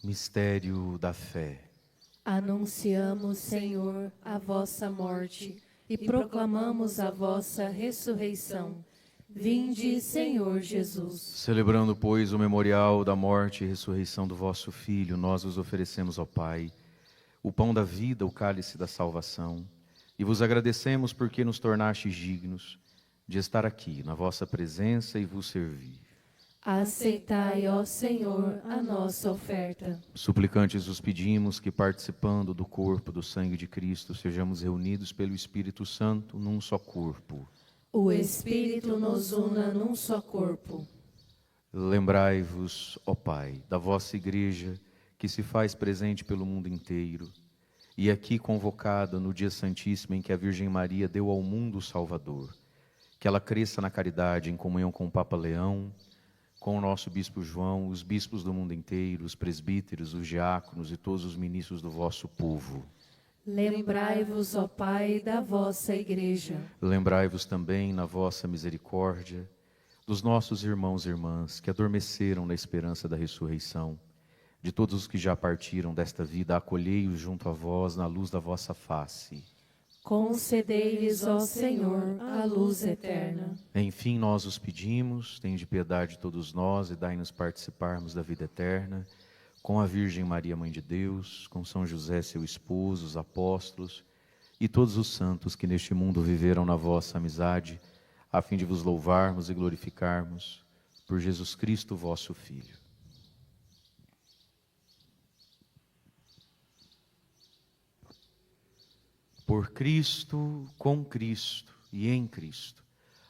Mistério da fé. Anunciamos, Senhor, a vossa morte e proclamamos a vossa ressurreição. Vinde, Senhor Jesus. Celebrando, pois, o memorial da morte e ressurreição do vosso Filho, nós vos oferecemos ao Pai o pão da vida, o cálice da salvação, e vos agradecemos porque nos tornastes dignos de estar aqui na vossa presença e vos servir. Aceitai, ó Senhor, a nossa oferta. Suplicantes vos pedimos que, participando do corpo, do sangue de Cristo, sejamos reunidos pelo Espírito Santo num só corpo. O Espírito nos una num só corpo. Lembrai-vos, ó Pai, da vossa Igreja, que se faz presente pelo mundo inteiro, e aqui convocada no dia santíssimo em que a Virgem Maria deu ao mundo o Salvador. Que ela cresça na caridade, em comunhão com o Papa Leão, com o nosso Bispo João, os bispos do mundo inteiro, os presbíteros, os diáconos e todos os ministros do vosso povo. Lembrai-vos, ó Pai, da vossa Igreja. Lembrai-vos também, na vossa misericórdia, dos nossos irmãos e irmãs que adormeceram na esperança da ressurreição, de todos os que já partiram desta vida, acolhei-os junto a vós na luz da vossa face. Concedei-lhes, ó Senhor, a luz eterna. Enfim, nós os pedimos, tende piedade de todos nós e dai-nos participarmos da vida eterna, com a Virgem Maria, Mãe de Deus, com São José, seu esposo, os apóstolos e todos os santos que neste mundo viveram na vossa amizade, a fim de vos louvarmos e glorificarmos por Jesus Cristo, vosso Filho. Por Cristo, com Cristo e em Cristo,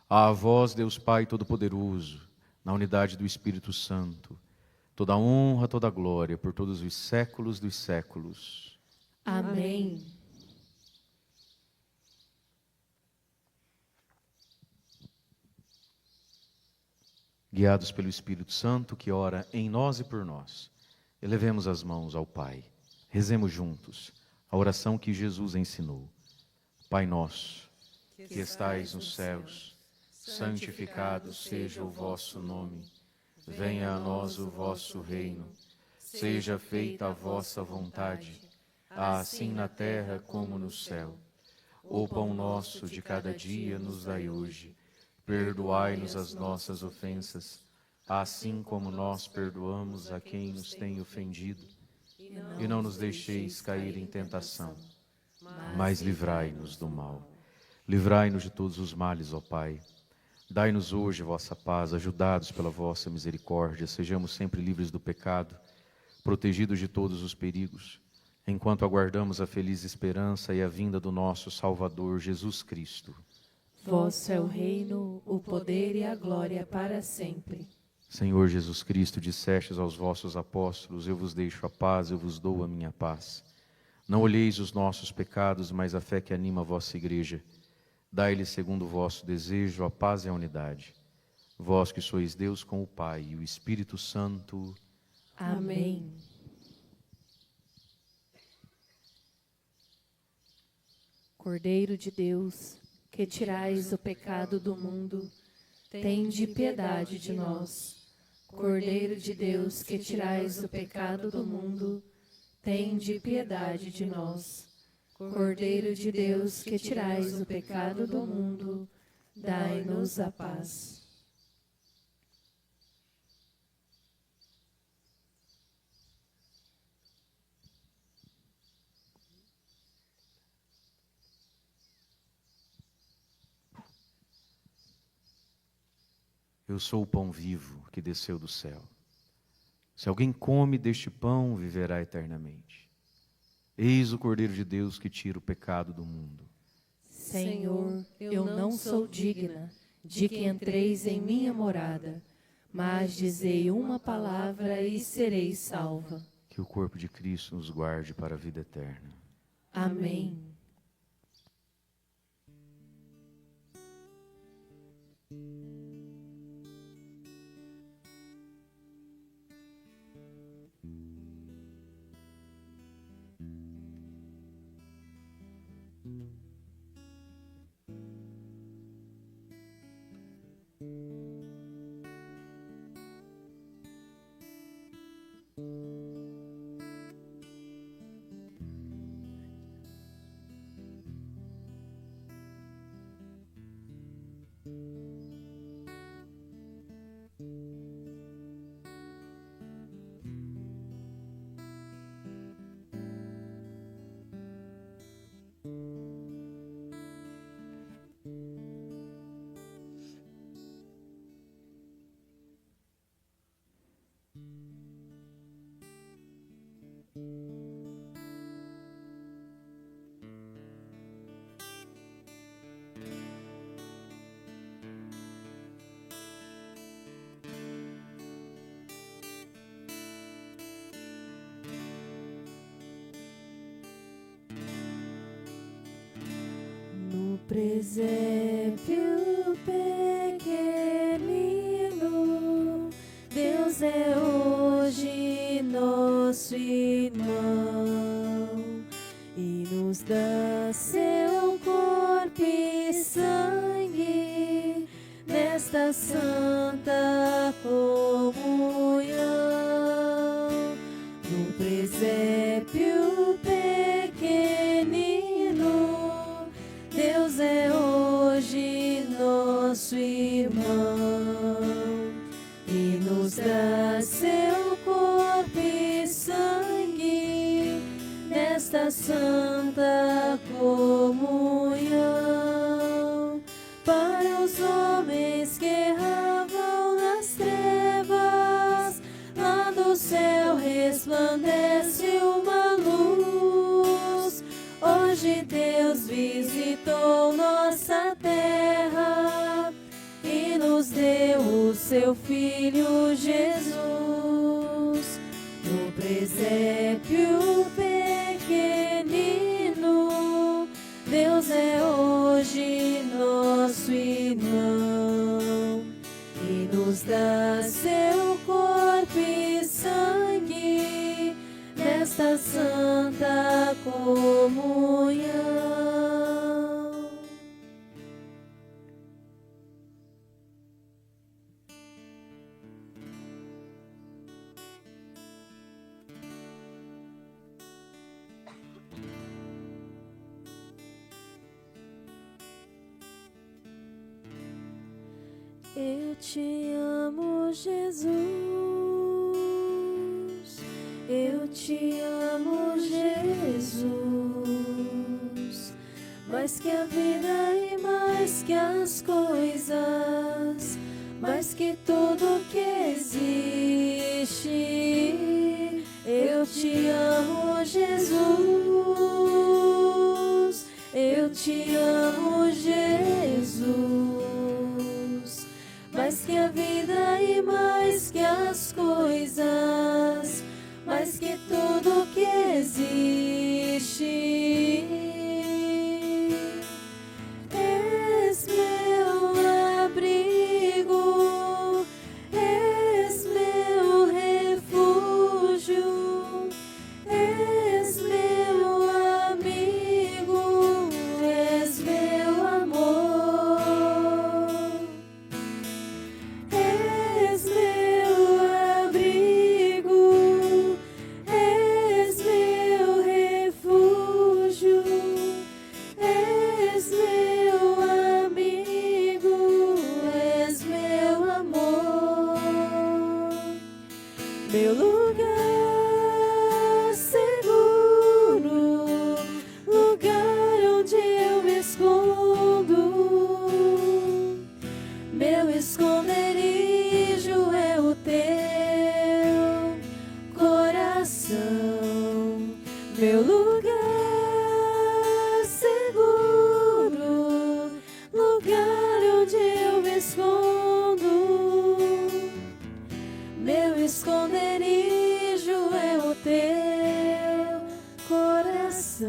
a vós, Deus Pai Todo-Poderoso, na unidade do Espírito Santo, toda honra, toda glória, por todos os séculos dos séculos. Amém. Guiados pelo Espírito Santo, que ora em nós e por nós, elevemos as mãos ao Pai. Rezemos juntos a oração que Jesus ensinou. Pai nosso, que estais nos céus, santificado seja o vosso nome. Venha a nós o vosso reino. Seja feita a vossa vontade, assim na terra como no céu. O pão nosso de cada dia nos dai hoje. Perdoai-nos as nossas ofensas, assim como nós perdoamos a quem nos tem ofendido. E não nos deixeis cair em tentação, mas livrai-nos do mal. Livrai-nos de todos os males, ó Pai. Dai-nos hoje a vossa paz, ajudados pela vossa misericórdia, sejamos sempre livres do pecado, protegidos de todos os perigos, enquanto aguardamos a feliz esperança e a vinda do nosso Salvador Jesus Cristo. Vosso é o reino, o poder e a glória para sempre. Senhor Jesus Cristo, dissestes aos vossos apóstolos: eu vos deixo a paz, eu vos dou a minha paz. Não olheis os nossos pecados, mas a fé que anima a vossa igreja. Dai-lhe, segundo o vosso desejo, a paz e a unidade. Vós que sois Deus com o Pai e o Espírito Santo. Amém. Cordeiro de Deus, que tirais o pecado do mundo, tende piedade de nós. Cordeiro de Deus, que tirais o pecado do mundo, tende piedade de nós. Cordeiro de Deus, que tirais o pecado do mundo, dai-nos a paz. Eu sou o pão vivo que desceu do céu. Se alguém come deste pão, viverá eternamente. Eis o Cordeiro de Deus que tira o pecado do mundo. Senhor, eu não sou digna de que entreis em minha morada, mas dizei uma palavra e serei salva. Que o corpo de Cristo nos guarde para a vida eterna. Amém. No presépio pequenino, Deus é hoje nosso irmão e nos dá seu corpo e sangue nesta santa comunhão. No presépio pequenino, Deus é hoje nosso irmão e nos dá seu corpo e sangue nesta santa comunhão. Para os homens que erravam nas trevas, lá do céu resplandece uma luz. Hoje Deus visitou nossa terra e nos deu o seu Filho Jesus. No presépio pequenino, Deus é hoje nosso irmão e nos dá seu corpo e sangue nesta santa comunhão. Eu te amo, Jesus. Eu te amo, Jesus. Mais que a vida e mais que as coisas, mais que tudo que existe. Eu te amo, Jesus. Eu te amo, Jesus. Mais que a vida e mais que as coisas, mais que tudo que existe. És meu abrigo, és meu refúgio, és meu amigo, és meu amor. És meu abrigo, és meu refúgio, és meu amigo, és meu amor. Meu lugar seguro, lugar onde eu me escondo. Meu esconderijo é o teu coração. Meu lugar seguro, lugar onde eu me escondo. Meu esconderijo é o teu coração.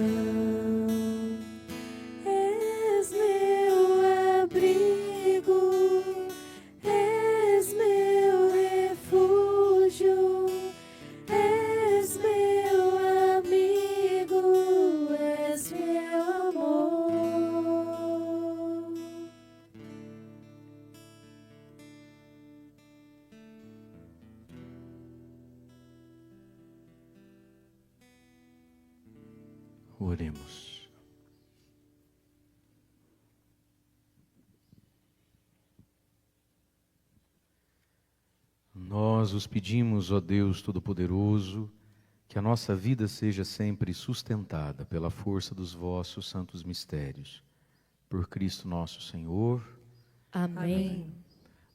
És meu abrigo, és meu refúgio, és meu amigo, és meu amor. Oremos. Nós os pedimos, ó Deus Todo-Poderoso, que a nossa vida seja sempre sustentada pela força dos vossos santos mistérios. Por Cristo nosso Senhor. Amém.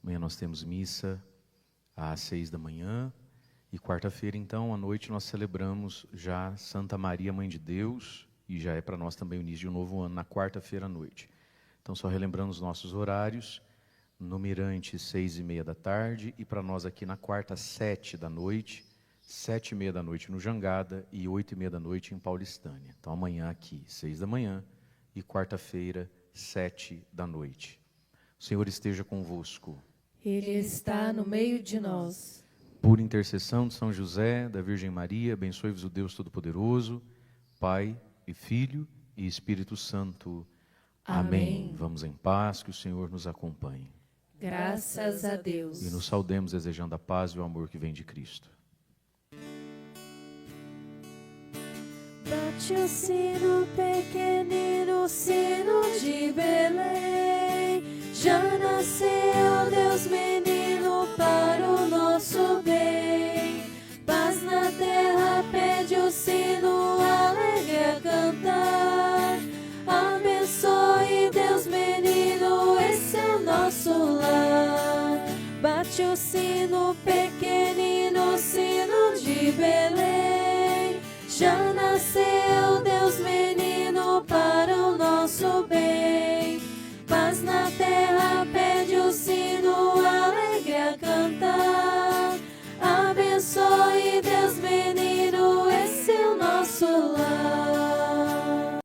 Amanhã nós temos missa às 6 da manhã. E quarta-feira, então, à noite, nós celebramos já Santa Maria, Mãe de Deus. E já é para nós também o início de um novo ano, na quarta-feira à noite. Então, só relembrando os nossos horários. No Mirante, 6h30 da tarde. E para nós aqui na quarta, 7 da noite. 7h30 da noite no Jangada e 8h30 da noite em Paulistânia. Então, amanhã aqui, 6 da manhã. E quarta-feira, 7 da noite. O Senhor esteja convosco. Ele está no meio de nós. Por intercessão de São José, da Virgem Maria, abençoe-vos o Deus Todo-Poderoso, Pai e Filho e Espírito Santo. Amém. Vamos em paz, que o Senhor nos acompanhe. Graças a Deus. E nos saudemos desejando a paz e o amor que vem de Cristo. Bate o sino pequenino, sino de Belém. Já nasceu Deus menino para o nosso bem. Paz na terra, pede o sino alegre a cantar. Abençoe Deus menino, esse é o nosso lar. Bate o sino pequenino, sino de Belém. Já nasceu Deus menino para o nosso bem.